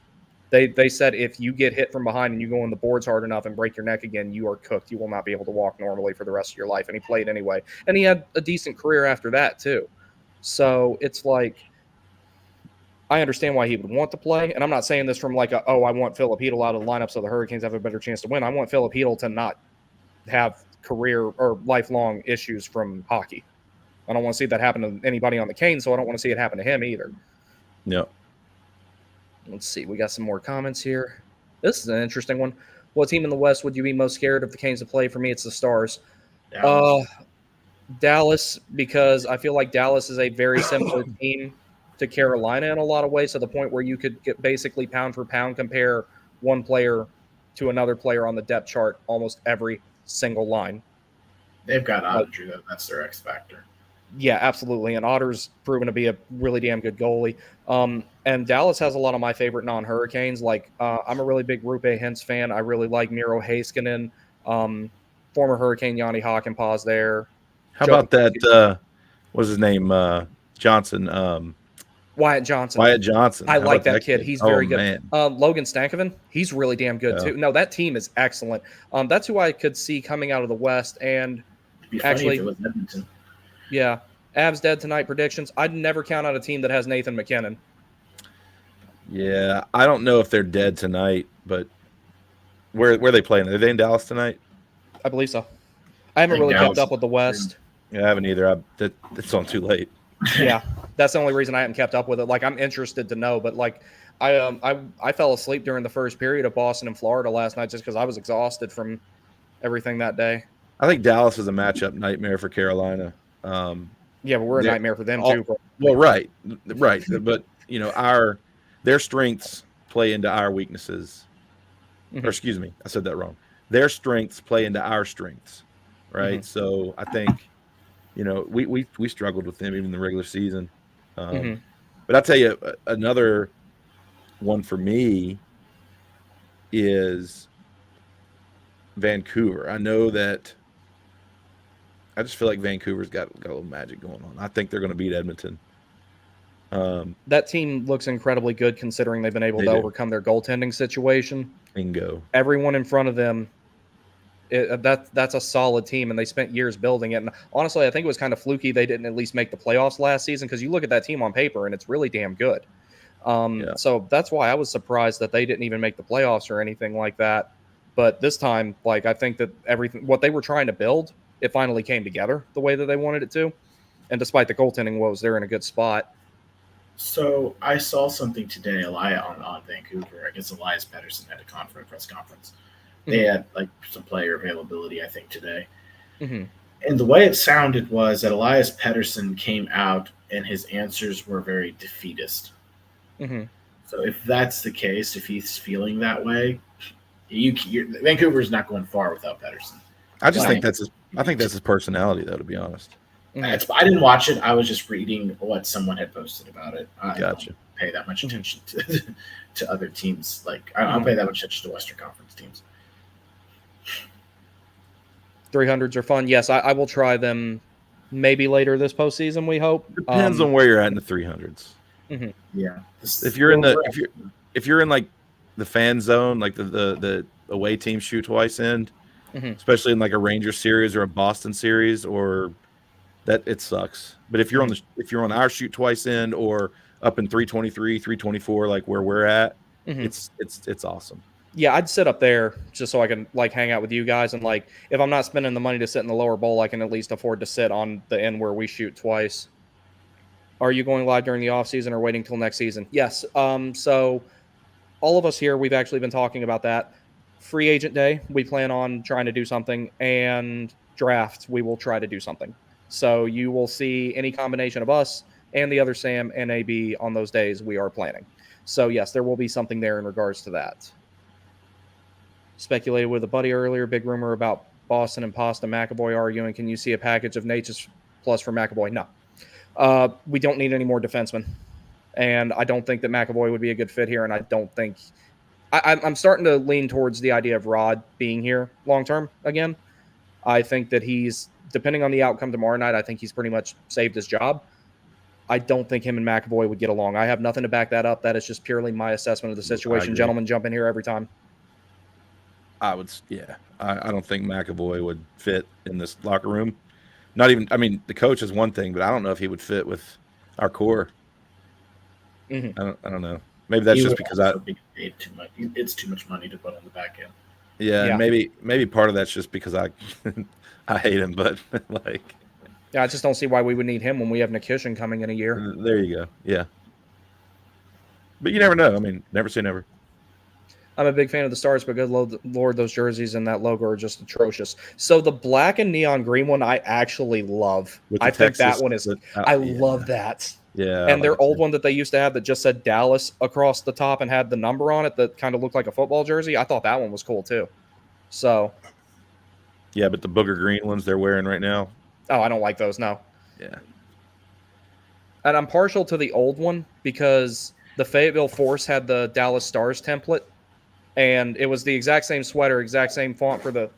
They said if you get hit from behind and you go on the boards hard enough and break your neck again, you are cooked. You will not be able to walk normally for the rest of your life. And he played anyway. And he had a decent career after that, too. So, it's like, I understand why he would want to play. And I'm not saying this from I want Philip Heedle out of the lineup so the Hurricanes have a better chance to win. I want Philip Heedle to not have career or lifelong issues from hockey. I don't want to see that happen to anybody on the Canes, so I don't want to see it happen to him either. Yeah. Let's see. We got some more comments here. This is an interesting one. What team in the West would you be most scared of the Canes to play? For me, it's the Stars. Dallas, because I feel like Dallas is a very similar team to Carolina in a lot of ways, to the point where you could basically pound for pound compare one player to another player on the depth chart almost every single line. They've got Otter, though. That's their X factor. Yeah, absolutely. And Otter's proven to be a really damn good goalie. And Dallas has a lot of my favorite non-Hurricanes. I'm a really big Rupe Hintz fan. I really like Miro Heiskanen. Former Hurricane Yanni Hakanpää's there. How about that? What's his name? Johnson. Wyatt Johnson. I like that kid. He's very good. Logan Stankoven, he's really damn good too. No, that team is excellent. That's who I could see coming out of the West. And actually, yeah, Avs dead tonight predictions. I'd never count out a team that has Nathan McKinnon. Yeah, I don't know if they're dead tonight, but where are they playing? Are they in Dallas tonight? I believe so. I haven't really kept up with the West. Yeah, I haven't either. It's on too late. Yeah, that's the only reason I haven't kept up with it. I'm interested to know, but I fell asleep during the first period of Boston and Florida last night just because I was exhausted from everything that day. I think Dallas is a matchup nightmare for Carolina. Yeah, but we're a nightmare for them too. Well, right, but their strengths play into our weaknesses. Mm-hmm. Or excuse me, I said that wrong. Their strengths play into our strengths, right? Mm-hmm. So I think, we struggled with them even in the regular season. Mhm. But I'll tell you another one for me is Vancouver. I know that I just feel like Vancouver's got a little magic going on. I think they're going to beat Edmonton. That team looks incredibly good considering they've been able They to do. overcome their goaltending situation. Bingo. Everyone in front of them, that's a solid team, and they spent years building it. And honestly, I think it was kind of fluky they didn't at least make the playoffs last season, because you look at that team on paper and it's really damn good. Yeah. So that's why I was surprised that they didn't even make the playoffs or anything like that. But this time, like, I think that everything what they were trying to build, it finally came together the way that they wanted it to. And despite the goaltending woes, they're in a good spot. So I saw something today, on Vancouver. I guess Elias Pettersson had a press conference. They had like some player availability, I think, today. Mm-hmm. And the way it sounded was that Elias Pettersson came out and his answers were very defeatist. Mm-hmm. So if that's the case, if he's feeling that way, Vancouver's not going far without Pettersson. I just think Like, that's his personality, though. To be honest. I didn't watch it. I was just reading what someone had posted about it. I Gotcha. don't pay that much attention to other teams. Like I don't pay that much attention to Western Conference teams. 300s are fun. Yes, I will try them maybe later this postseason, we hope. Depends on where you're at in the 300s. Mm-hmm. Yeah. If you're in like the fan zone, like the away team shoot twice end, especially in like a Rangers series or a Boston series, or that it sucks. But if you're on our shoot twice end or up in 323, 324, like where we're at, it's awesome. Yeah, I'd sit up there just so I can like hang out with you guys, and like if I'm not spending the money to sit in the lower bowl, I can at least afford to sit on the end where we shoot twice. Are you going live during the off season or waiting till next season? Yes. So all of us here, we've actually been talking about that. Free agent day, we plan on trying to do something, and draft, we will try to do something. So you will see any combination of us and the other Sam and AB on those days we are planning. So yes, there will be something there in regards to that. Speculated with a buddy earlier, big rumor about Boston and Pasta McAvoy arguing. Can you see a package of Nature's Plus for McAvoy? No. We don't need any more defensemen. And I don't think that McAvoy would be a good fit here. And I don't think I'm starting to lean towards the idea of Rod being here long term again. I think that he's, depending on the outcome tomorrow night, I think he's pretty much saved his job. I don't think him and McAvoy would get along. I have nothing to back that up. That is just purely my assessment of the situation. Gentlemen, jump in here every time. I don't think McAvoy would fit in this locker room. Not even, I mean, the coach is one thing, but I don't know if he would fit with our core. I don't know. Maybe that's just because be paid too much. It's too much money to put on the back end. Yeah. And maybe part of that's just because I hate him, but like. Yeah, I just don't see why we would need him when we have Nikishin coming in a year. There you go. Yeah. But you never know. I mean, never say never. I'm a big fan of the Stars, but good Lord, those jerseys and that logo are just atrocious. So the black and neon green one, I actually love. I think that one is. I love that. Yeah. And their old one that they used to have that just said Dallas across the top and had the number on it that kind of looked like a football jersey. I thought that one was cool too. So. Yeah, but the booger green ones they're wearing right now. Oh, I don't like those. No. Yeah. And I'm partial to the old one because the Fayetteville Force had the Dallas Stars template. And it was the exact same sweater, exact same font for the.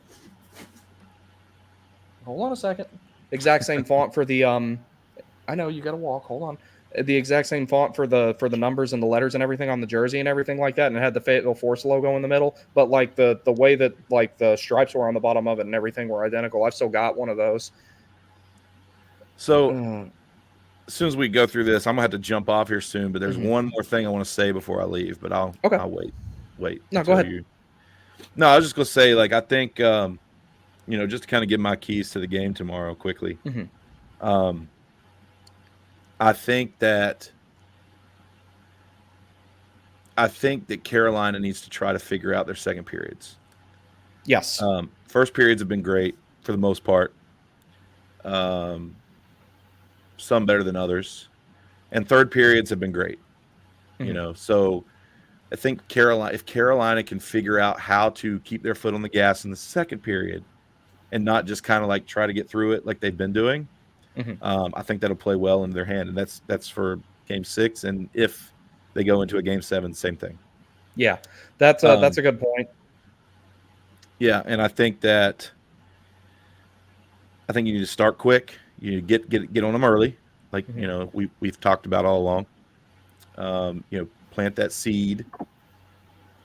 Hold on a second. Exact same font for the. I know you got to walk. Hold on. The exact same font for the numbers and the letters and everything on the jersey and everything like that, and it had the Fayetteville Force logo in the middle. But like the way that like the stripes were on the bottom of it and everything were identical. I've still got one of those. So as soon as we go through this, I'm gonna have to jump off here soon. But there's one more thing I want to say before I leave. But I'll wait. No, go ahead. No, I was just gonna say, like, I think, just to kind of give my keys to the game tomorrow quickly. I think that Carolina needs to try to figure out their second periods. Yes. First periods have been great for the most part. Some better than others, and third periods have been great. So. I think if Carolina can figure out how to keep their foot on the gas in the second period and not just kind of like try to get through it like they've been doing, I think that'll play well in their hand, and that's for Game 6. And if they go into a Game 7, same thing. Yeah, that's a good point. Yeah, and I think you need to start quick. You get on them early, like we've talked about all along. Plant that seed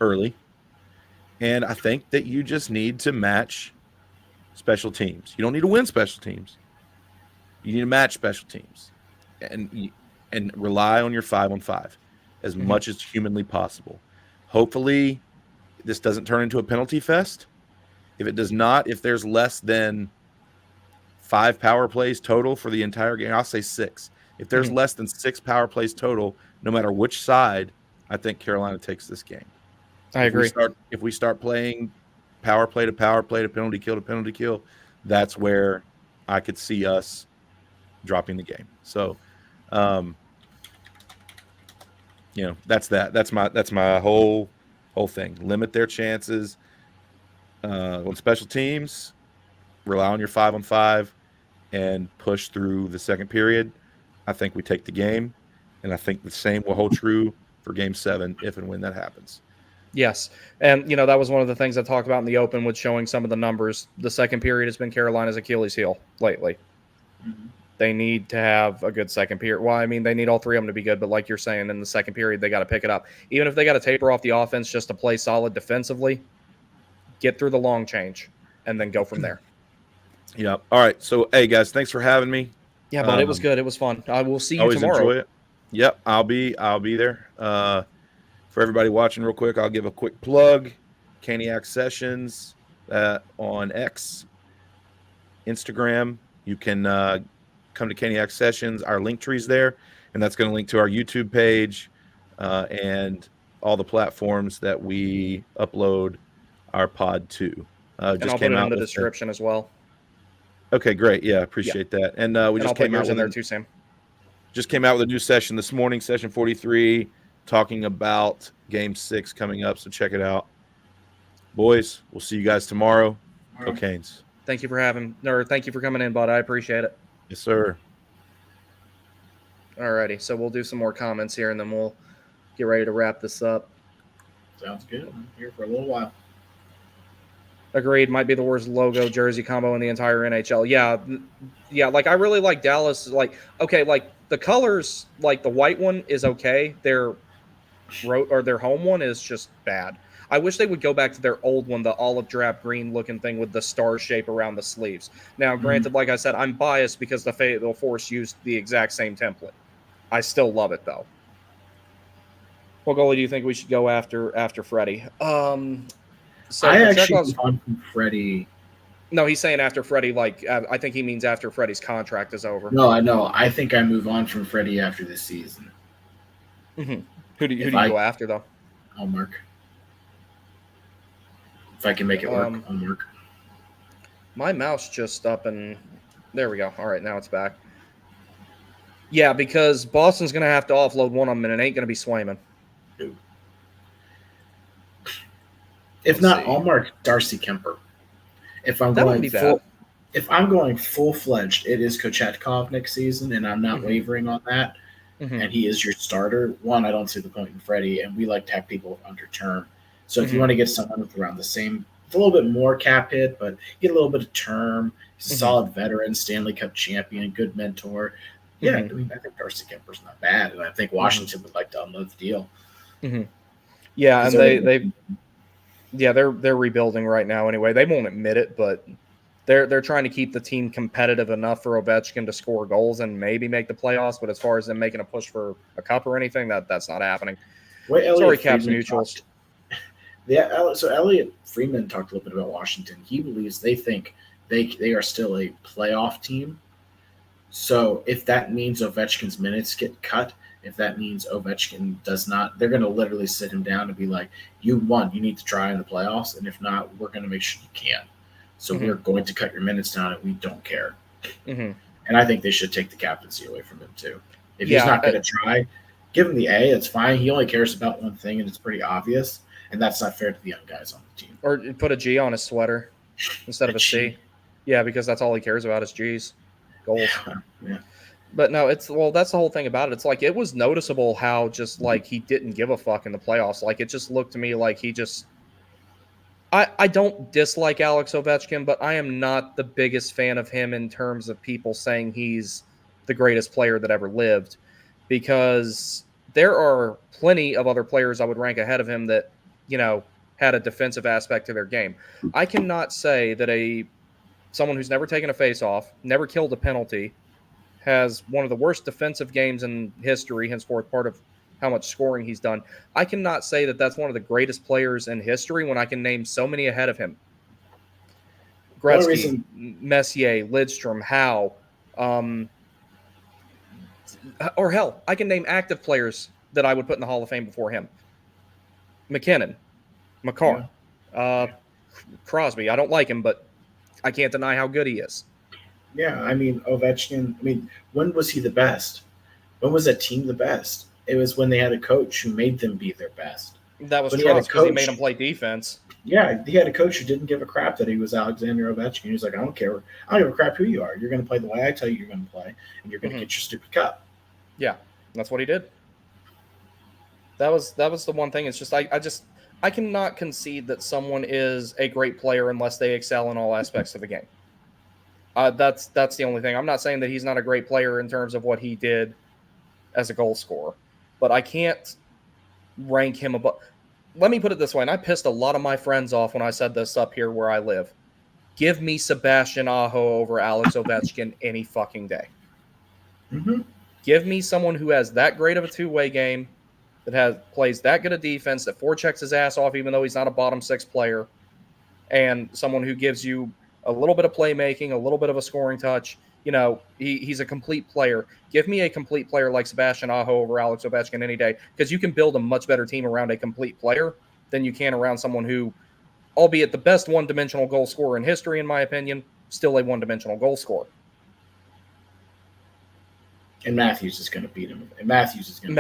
early, and I think that you just need to match special teams. You don't need to win special teams. You need to match special teams, and rely on your 5-on-5 as much as humanly possible. Hopefully, this doesn't turn into a penalty fest. If it does not, if there's less than 5 power plays total for the entire game, I'll say 6. If there's less than 6 power plays total, no matter which side, I think Carolina takes this game. I agree. If we start playing power play to penalty kill to penalty kill, that's where I could see us dropping the game. So, that's that. That's my whole thing. Limit their chances on special teams. Rely on your 5-on-5 and push through the second period. I think we take the game, and I think the same will hold true for Game 7 if and when that happens. Yes, and that was one of the things I talked about in the open with showing some of the numbers. The second period has been Carolina's Achilles heel lately. Mm-hmm. They need to have a good second period. Well, I mean, they need all three of them to be good, but like you're saying, in the second period, they got to pick it up. Even if they got to taper off the offense just to play solid defensively, get through the long change, and then go from there. Yeah. All right. So, hey, guys, thanks for having me. Yeah, but it was good. It was fun. I will see you always tomorrow. Enjoy it. Yep, I'll be there. For everybody watching real quick, I'll give a quick plug. Caniac Sessions on X, Instagram. You can come to Caniac Sessions. Our link tree's there, and that's going to link to our YouTube page and all the platforms that we upload our pod to. And I'll put it in the description as well. Okay, great. Yeah, appreciate that. And we just came out in there too, Sam. Just came out with a new session this morning, session 43, talking about Game 6 coming up. So check it out, boys. We'll see you guys tomorrow. Go Canes. Thank you for coming in, bud. I appreciate it. Yes, sir. Alrighty, so we'll do some more comments here, and then we'll get ready to wrap this up. Sounds good. I'm here for a little while. Agreed. Might be the worst logo jersey combo in the entire NHL. Yeah. Like, I really like Dallas. Like, okay, like the colors, like the white one is okay. Their home one is just bad. I wish they would go back to their old one, the olive drab green looking thing with the star shape around the sleeves. Now, granted, like I said, I'm biased because the Fayetteville Force used the exact same template. I still love it though. What goalie do you think we should go after Freddie? So I actually moved on from Freddie. No, he's saying after Freddie. Like, I think he means after Freddie's contract is over. No, I know. I think I move on from Freddie after this season. Mm-hmm. Who do you go after though? Allmark. If I can make it work, Allmark. My mouse just up and there we go. All right, now it's back. Yeah, because Boston's going to have to offload one of them, and it ain't going to be Swayman. If not Allmark, Darcy Kemper. If I'm going full-fledged, it is Kochetkov next season, and I'm not wavering on that. Mm-hmm. And he is your starter. One, I don't see the point in Freddie, and we like to have people under term. So if you want to get someone with around the same, with a little bit more cap hit, but get a little bit of term, he's a solid veteran, Stanley Cup champion, good mentor. Yeah, I mean, I think Darcy Kemper's not bad, and I think Washington would like to unload the deal. Mm-hmm. Yeah, and they're rebuilding right now anyway. They won't admit it, but they're trying to keep the team competitive enough for Ovechkin to score goals and maybe make the playoffs. But as far as them making a push for a cup or anything, that's not happening. Sorry, Caps Mutuals. So Elliot Freeman talked a little bit about Washington. He believes they think they are still a playoff team. So if that means Ovechkin's minutes get cut, if that means Ovechkin does not, they're going to literally sit him down and be like, you won, you need to try in the playoffs. And if not, we're going to make sure you can. So we're going to cut your minutes down and we don't care. Mm-hmm. And I think they should take the captaincy away from him too. If he's not going to try, give him the A. It's fine. He only cares about one thing and it's pretty obvious. And that's not fair to the young guys on the team. Or put a G on his sweater instead of a C. Yeah, because that's all he cares about is G's. goals. Yeah. But no, that's the whole thing about it. It's like it was noticeable how just like he didn't give a fuck in the playoffs. Like it just looked to me like he just. I don't dislike Alex Ovechkin, but I am not the biggest fan of him in terms of people saying he's the greatest player that ever lived, because there are plenty of other players I would rank ahead of him that, had a defensive aspect to their game. I cannot say that someone who's never taken a face-off, never killed a penalty, has one of the worst defensive games in history, henceforth part of how much scoring he's done. I cannot say that that's one of the greatest players in history when I can name so many ahead of him. Gretzky, Messier, Lidstrom, Howe, or hell, I can name active players that I would put in the Hall of Fame before him. McKinnon, Makar, Crosby. I don't like him, but I can't deny how good he is. Yeah, I mean, Ovechkin, when was he the best? When was that team the best? It was when they had a coach who made them be their best. That was trust because he made him play defense. Yeah, he had a coach who didn't give a crap that he was Alexander Ovechkin. He was like, I don't care. I don't give a crap who you are. You're going to play the way I tell you you're going to play, and you're going to get your stupid cup. Yeah, that's what he did. That was the one thing. It's just I cannot concede that someone is a great player unless they excel in all aspects of the game. That's the only thing. I'm not saying that he's not a great player in terms of what he did as a goal scorer, but I can't rank him above. Let me put it this way, and I pissed a lot of my friends off when I said this up here where I live. Give me Sebastian Aho over Alex Ovechkin any fucking day. Mm-hmm. Give me someone who has that great of a two-way game, that plays that good a defense, that forechecks his ass off even though he's not a bottom six player, and someone who gives you a little bit of playmaking, a little bit of a scoring touch. He's a complete player. Give me a complete player like Sebastian Aho over Alex Ovechkin any day, because you can build a much better team around a complete player than you can around someone who, albeit the best one-dimensional goal scorer in history, in my opinion, still a one-dimensional goal scorer. And Matthews is going to beat him. And Matthews is going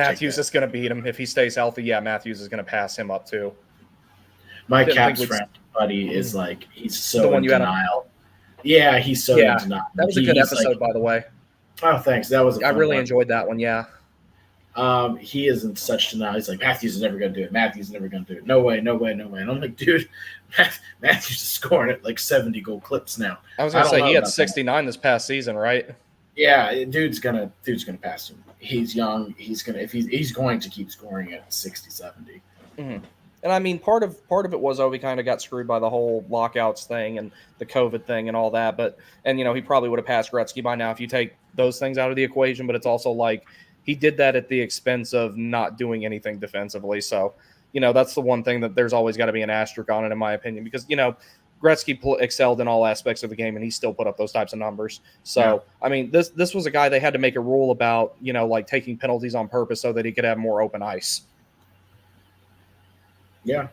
to beat him if he stays healthy. Yeah, Matthews is going to pass him up too. My Caps friend buddy is like, he's so in denial. Yeah, he's so in denial. That was a good episode, by the way. Oh, thanks. That was. I really enjoyed that one. Yeah. He is in such denial. He's like, Matthews is never going to do it. Matthews is never going to do it. No way, no way, no way. And I'm like, dude, Matthews is scoring at like 70 goal clips now. I was going to say he had 69 this past season, right? Yeah, dude's gonna pass him. He's young. He's going to keep scoring at 60, 70. Mm-hmm. And I mean, part of it was Ovi kind of got screwed by the whole lockouts thing and the COVID thing and all that. And he probably would have passed Gretzky by now if you take those things out of the equation. But it's also like he did that at the expense of not doing anything defensively. So, that's the one thing that there's always got to be an asterisk on it, in my opinion, because, Gretzky excelled in all aspects of the game, and he still put up those types of numbers. So, yeah. I mean, this was a guy they had to make a rule about, like taking penalties on purpose so that he could have more open ice. Yeah.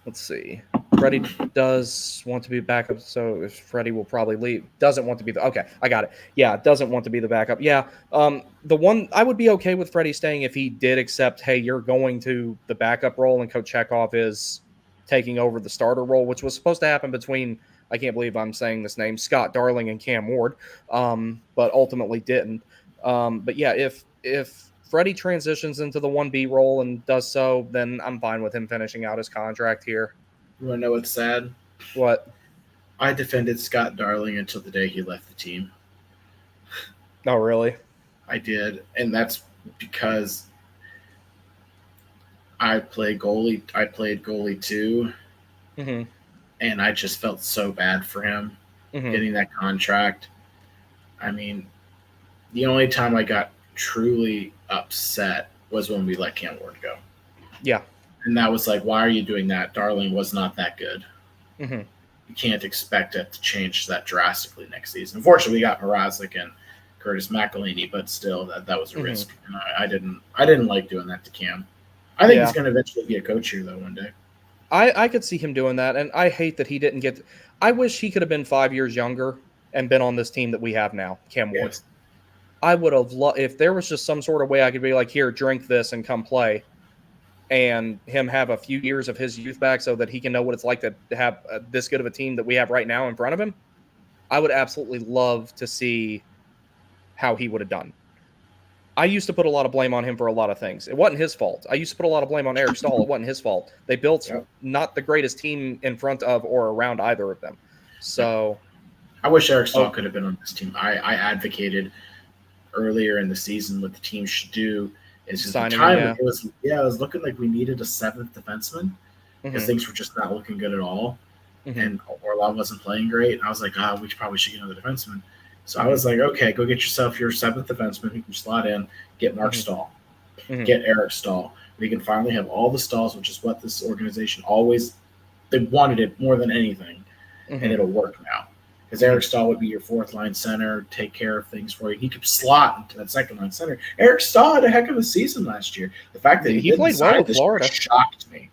Let's see. Freddie does want to be backup, so if Freddie will probably leave. Doesn't want to be okay, I got it. Yeah, doesn't want to be the backup. Yeah, the one I would be okay with Freddie staying if he did accept, hey, you're going to the backup role, and Coach Chekhov is taking over the starter role, which was supposed to happen between, I can't believe I'm saying this name, Scott Darling and Cam Ward, but ultimately didn't. But yeah, if Freddie transitions into the 1B role and does so, then I'm fine with him finishing out his contract here. You want to know what's sad? What? I defended Scott Darling until the day he left the team. Oh, really? I did, and that's because I played goalie too, mm-hmm. and I just felt so bad for him getting that contract. I mean, the only time I got truly upset was when we let Cam Ward go. Yeah. And that was like, why are you doing that? Darling was not that good. Mm-hmm. You can't expect it to change that drastically next season. Unfortunately, we got Mrazek and Curtis McElhinney, but still, that was a risk. And I didn't like doing that to Cam. I think he's going to eventually be a coach here, though, one day. I could see him doing that, and I hate that he didn't get – I wish he could have been 5 years younger and been on this team that we have now, Cam Ward. Yes. I would have loved – if there was just some sort of way I could be like, here, drink this and come play, and him have a few years of his youth back so that he can know what it's like to have this good of a team that we have right now in front of him, I would absolutely love to see how he would have done. I used to put a lot of blame on him for a lot of things. It wasn't his fault. I used to put a lot of blame on Eric Stahl. It wasn't his fault. They built not the greatest team in front of or around either of them. So I wish Eric Stahl could have been on this team. I advocated earlier in the season what the team should do is just the time it was looking like we needed a seventh defenseman because things were just not looking good at all. And Orlov wasn't playing great. And I was like, we probably should get another defenseman. So I was like, okay, go get yourself your seventh defenseman who can slot in, get Mark Stahl, get Eric Stahl. We can finally have all the stalls, which is what this organization they wanted it more than anything, and it'll work now. Because Eric Stahl would be your fourth line center, take care of things for you. He could slot into that second line center. Eric Stahl had a heck of a season last year. The fact that he played well with Florida shocked me.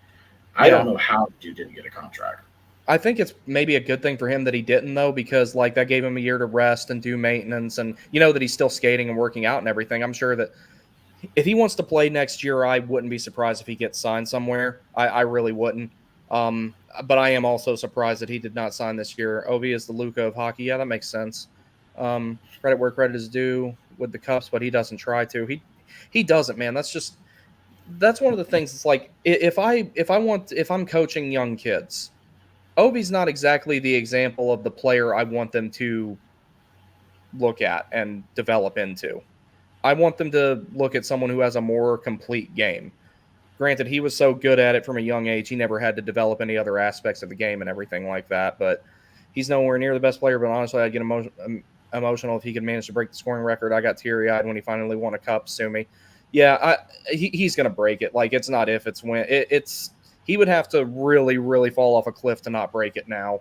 I don't know how the dude didn't get a contract. I think it's maybe a good thing for him that he didn't, though, because that gave him a year to rest and do maintenance, and that he's still skating and working out and everything. I'm sure that if he wants to play next year, I wouldn't be surprised if he gets signed somewhere. I really wouldn't. But I am also surprised that he did not sign this year. Ovi is the Luka of hockey. Yeah, that makes sense. Credit where credit is due with the Cups, but he doesn't try to. He doesn't, man. That's one of the things. It's like if I'm coaching young kids, Ovi's not exactly the example of the player I want them to look at and develop into. I want them to look at someone who has a more complete game. Granted, he was so good at it from a young age, he never had to develop any other aspects of the game and everything like that, but he's nowhere near the best player, but honestly, I'd get emotional if he could manage to break the scoring record. I got teary-eyed when he finally won a cup, sue me. Yeah, he's going to break it. Like, it's not if, it's when. He would have to really, really fall off a cliff to not break it now.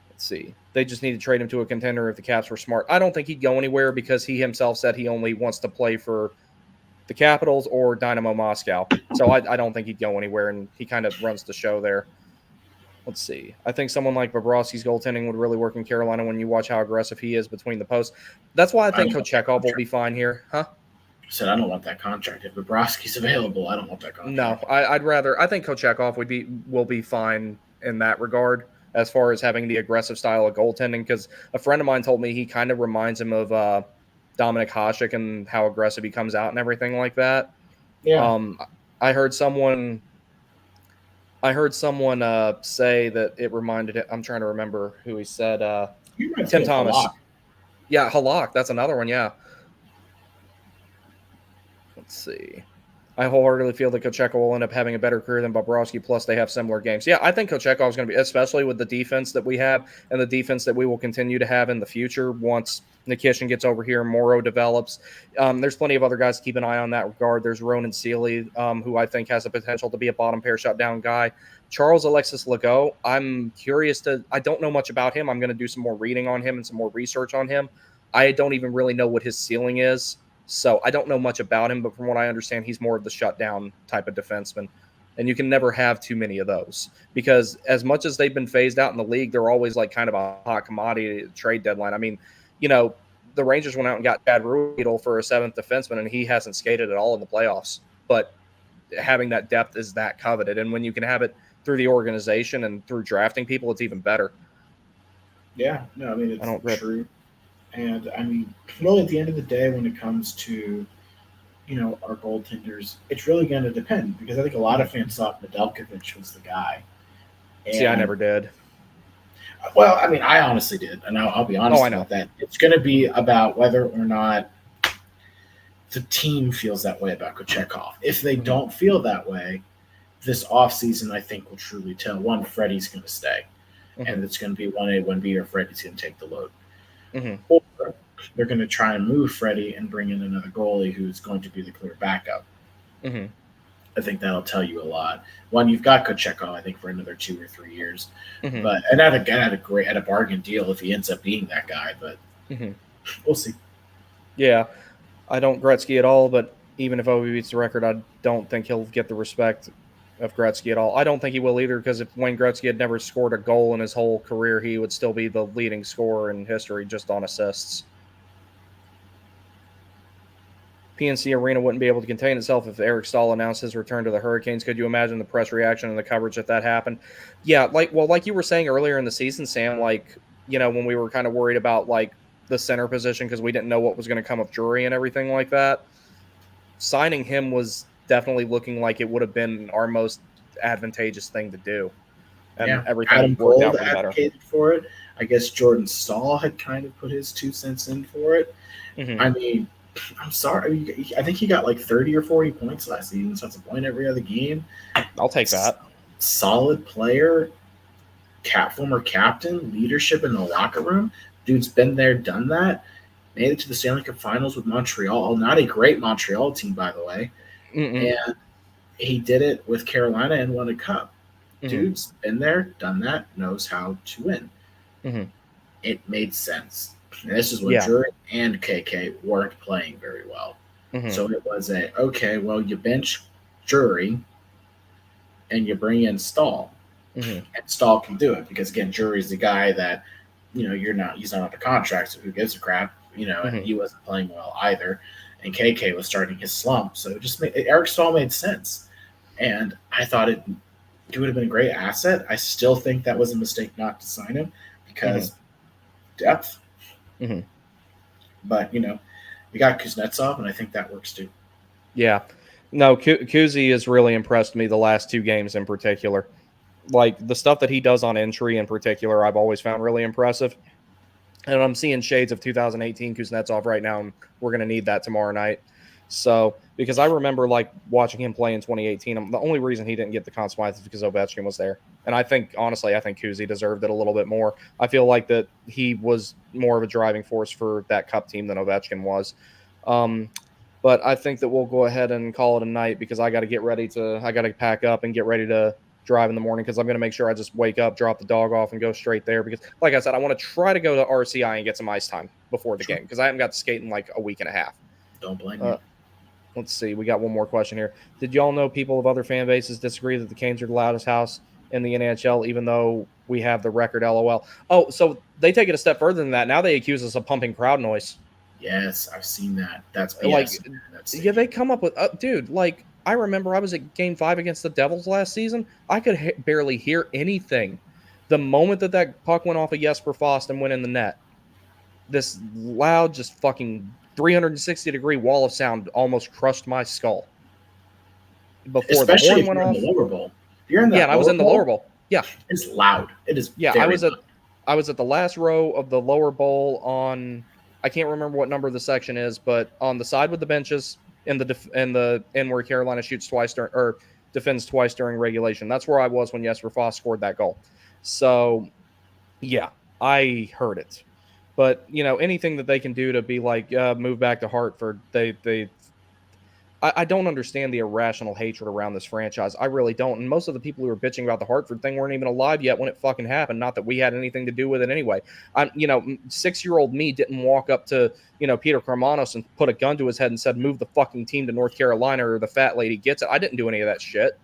Let's see. They just need to trade him to a contender if the Caps were smart. I don't think he'd go anywhere because he himself said he only wants to play for the Capitals or Dynamo Moscow. So I don't think he'd go anywhere, and he kind of runs the show there. Let's see. I think someone like Bobrovsky's goaltending would really work in Carolina when you watch how aggressive he is between the posts. That's why I think Kochekov will be fine here. Huh? I said I don't want that contract. If Bobrovsky's available, I don't want that contract. No, I think Kochekov will be fine in that regard as far as having the aggressive style of goaltending, because a friend of mine told me he kind of reminds him of Dominik Hasek and how aggressive he comes out and everything like that. Yeah. I heard someone say that it reminded him. I'm trying to remember who he said. Tim Thomas. Halak. Yeah, Halak. That's another one. Yeah. Let's see. I wholeheartedly feel that Kochekov will end up having a better career than Bobrovsky, plus they have similar games. Yeah, I think Kochekov is going to be, especially with the defense that we have and the defense that we will continue to have in the future once Nikishin gets over here and Morrow develops. There's plenty of other guys to keep an eye on that regard. There's Ronan Seeley, who I think has the potential to be a bottom pair shutdown guy. Charles Alexis Legault, I'm curious I don't know much about him. I'm going to do some more reading on him and some more research on him. I don't even really know what his ceiling is. So I don't know much about him, but from what I understand, he's more of the shutdown type of defenseman. And you can never have too many of those because as much as they've been phased out in the league, they're always like kind of a hot commodity trade deadline. I mean, the Rangers went out and got Chad Ruhwedel for a seventh defenseman, and he hasn't skated at all in the playoffs. But having that depth is that coveted. And when you can have it through the organization and through drafting people, it's even better. Yeah, no, I mean, it's true. And I mean, really, at the end of the day, when it comes to, our goaltenders, it's really going to depend because I think a lot of fans thought Nedeljkovic was the guy. See, I never did. Well, I mean, I honestly did, and I'll be honest about that. It's going to be about whether or not the team feels that way about Kochekov. If they don't feel that way, this offseason, I think, will truly tell. One, Freddie's going to stay, and it's going to be 1A, 1B, or Freddie's going to take the load. Or they're going to try and move Freddie and bring in another goalie who's going to be the clear backup. I think that'll tell you a lot. One, you've got Kochekov, I think, for another 2 or 3 years, but at a bargain deal if he ends up being that guy. But we'll see. Yeah, I don't Gretzky at all, but even if Ovi beats the record, I don't think he'll get the respect of Gretzky at all. I don't think he will either, because if Wayne Gretzky had never scored a goal in his whole career, he would still be the leading scorer in history just on assists. PNC Arena wouldn't be able to contain itself if Eric Stahl announced his return to the Hurricanes. Could you imagine the press reaction and the coverage if that happened? Yeah, like you were saying earlier in the season, Sam, like when we were kind of worried about like the center position because we didn't know what was going to come of Drury and everything like that. Signing him was definitely looking like it would have been our most advantageous thing to do. And everything Adam worked Gold out for the better. advocated for it. I guess Jordan Stahl had kind of put his 2 cents in for it. Mm-hmm. I mean, I'm sorry. I think he got like 30 or 40 points last season, so that's a point every other game. I'll take that. Solid player, former captain, leadership in the locker room. Dude's been there, done that. Made it to the Stanley Cup Finals with Montreal. Not a great Montreal team, by the way. Mm-mm. And he did it with Carolina and won a cup. Mm-hmm. Dude's been there, done that, knows how to win. Mm-hmm. It made sense. And this is when Drury and KK weren't playing very well. Mm-hmm. So it was you bench Drury and you bring in Stahl. Mm-hmm. And Stahl can do it because, again, Drury's the guy that, he's not on the contract, so who gives a crap, and he wasn't playing well either. And KK was starting his slump. So Eric Stahl made sense. And I thought it would have been a great asset. I still think that was a mistake not to sign him because depth. Mm-hmm. But, we got Kuznetsov, and I think that works too. Yeah. No, Kuzi has really impressed me the last 2 games in particular. Like, the stuff that he does on entry in particular, I've always found really impressive. And I'm seeing shades of 2018 Kuznetsov right now, and we're going to need that tomorrow night. So, because I remember, like, watching him play in 2018, the only reason he didn't get the Conn Smythe is because Ovechkin was there. And I think Kuzi deserved it a little bit more. I feel like that he was more of a driving force for that Cup team than Ovechkin was. But I think that we'll go ahead and call it a night because I got to pack up and get ready to drive in the morning because I'm going to make sure I just wake up, drop the dog off, and go straight there because, like I said, I want to try to go to RCI and get some ice time before the game because I haven't got to skate in like a week and a half. Don't blame me. Let's see. We got one more question here. Did y'all know people of other fan bases disagree that the Canes are the loudest house in the NHL, even though we have the record? LOL. Oh, so they take it a step further than that. Now they accuse us of pumping crowd noise. Yes, I've seen that. That's BS. They come up with, dude, like, I remember I was at Game 5 against the Devils last season. I could barely hear anything. The moment that puck went off of Jesper Fast and went in the net, this loud, just fucking 360-degree wall of sound almost crushed my skull. Before Especially the horn went off. In the lower bowl. You're in I was in the lower bowl. Yeah. It's loud. It is. Yeah, I was at the last row of the lower bowl on, I can't remember what number the section is, but on the side with the benches in the end where Carolina shoots twice or defends twice during regulation. That's where I was when Jesper Fast scored that goal. So, yeah, I heard it. But, anything that they can do to be like, move back to Hartford, I don't understand the irrational hatred around this franchise. I really don't. And most of the people who were bitching about the Hartford thing weren't even alive yet when it fucking happened. Not that we had anything to do with it anyway. 6-year-old me didn't walk up to, Peter Kramanos and put a gun to his head and said, move the fucking team to North Carolina or the fat lady gets it. I didn't do any of that shit.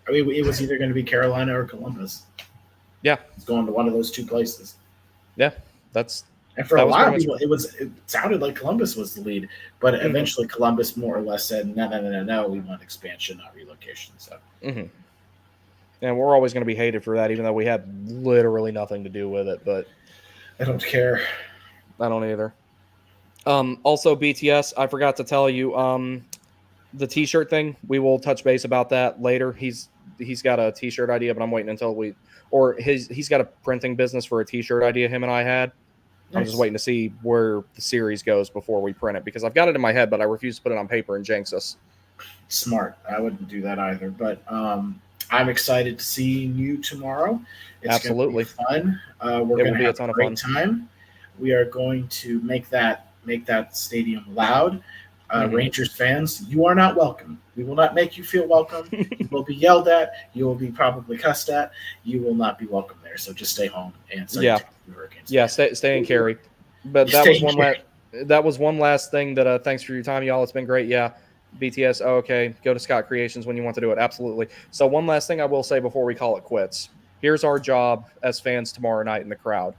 I mean, it was either going to be Carolina or Columbus. Yeah. It's going to one of those 2 places. Yeah, and for a lot of people, it sounded like Columbus was the lead, but eventually Columbus more or less said, no, we want expansion, not relocation. So, and we're always going to be hated for that, even though we had literally nothing to do with it. But I don't care. I don't either. Also, BTS, I forgot to tell you, the T-shirt thing. We will touch base about that later. He's got a T-shirt idea, but I'm waiting until he's got a printing business for a T-shirt idea him and I had. Nice. I'm just waiting to see where the series goes before we print it because I've got it in my head, but I refuse to put it on paper and jinx us. Smart. I wouldn't do that either, but I'm excited to see you tomorrow. It's absolutely fun. We're going to have a great time. We are going to make that stadium loud. Rangers fans, you are not welcome. We will not make you feel welcome. You will be yelled at. You will be probably cussed at. You will not be welcome there. So just stay home and Hurricanes. Yeah, stay in Cary. But that was one last thing that thanks for your time, y'all. It's been great. Yeah. BTS, okay. Go to Scott Creations when you want to do it. Absolutely. So one last thing I will say before we call it quits. Here's our job as fans tomorrow night in the crowd.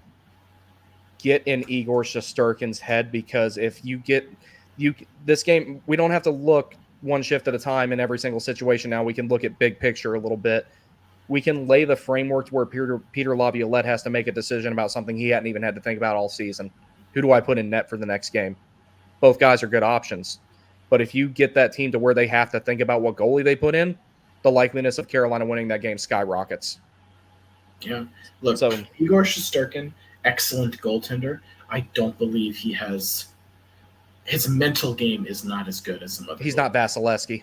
Get in Igor Shesterkin's head because if you get this game, we don't have to look one shift at a time in every single situation now. We can look at big picture a little bit. we can lay the framework to where Peter Laviolette has to make a decision about something he hadn't even had to think about all season. Who do I put in net for the next game? Both guys are good options. But if you get that team to where they have to think about what goalie they put in, the likeliness of Carolina winning that game skyrockets. Yeah. Look, So Igor Shesterkin, excellent goaltender. I don't believe he has his mental game is not as good as some other. He's not Vasilevsky.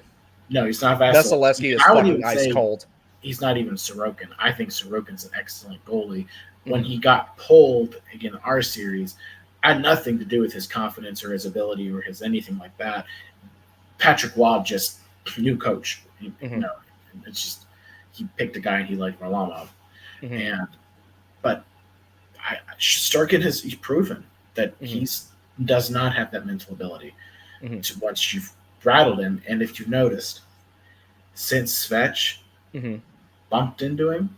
No, he's not Vasilevsky is fucking ice cold. He's not even Sorokin. I think Sorokin's an excellent goalie. When he got pulled again in our series, had nothing to do with his confidence or his ability or his anything like that. Patrick Waugh, just new coach. It's just he picked a guy and he liked Varlamov. But Shesterkin has proven that he's does not have that mental ability. To once you've rattled him, and if you've noticed, since Svech bumped into him,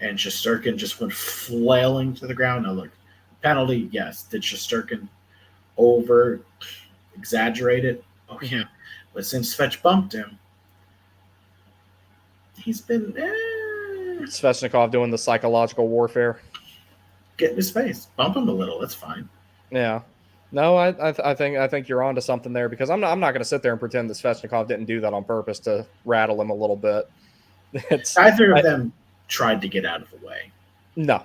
and Shesterkin just went flailing to the ground. Now look, penalty, yes. Did Shesterkin over exaggerate it? Oh yeah. But since Svech bumped him, he's been Svechnikov doing the psychological warfare. Get in his face. Bump him a little. That's fine. Yeah. No, I think you're onto something there, because I'm not going to sit there and pretend that Svechnikov didn't do that on purpose to rattle him a little bit. Neither of them tried to get out of the way. No.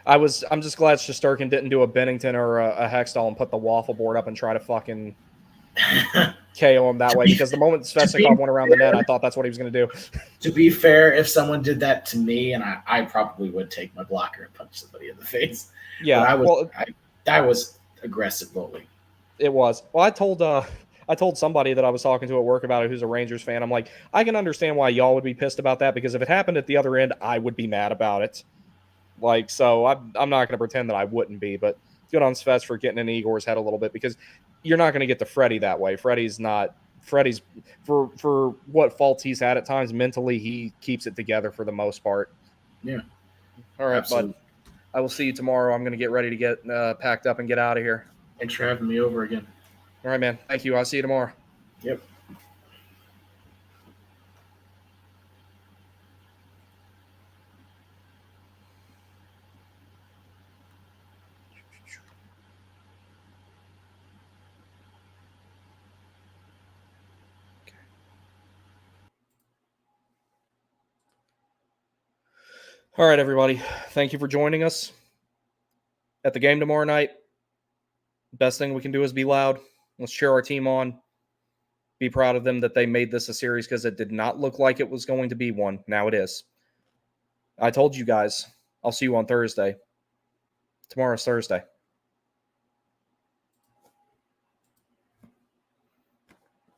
I'm just glad Shesterkin didn't do a Bennington or a Hextall and put the waffle board up and try to fucking KO him that way, because the moment Svechnikov went around the net, I thought that's what he was going to do. To be fair, if someone did that to me, and I probably would take my blocker and punch somebody in the face. Yeah, I was aggressive goalie. It was. Well, I told somebody that I was talking to at work about it who's a Rangers fan. I'm like, I can understand why y'all would be pissed about that, because if it happened at the other end, I would be mad about it. Like, so I'm not going to pretend that I wouldn't be, but good on Svech for getting in Igor's head a little bit, because you're not going to get to Freddie that way. Freddie's for what faults he's had at times mentally, he keeps it together for the most part. Yeah. All right, Absolutely. bud. I will see you tomorrow. I'm going to get ready to get packed up and get out of here. Thanks for having me over again. All right, man. Thank you. I'll see you tomorrow. Yep. All right, everybody. Thank you for joining us at the game tomorrow night. Best thing we can do is be loud. Let's cheer our team on. Be proud of them that they made this a series, because it did not look like it was going to be one. Now it is. I told you guys. I'll see you on Thursday. Tomorrow's Thursday.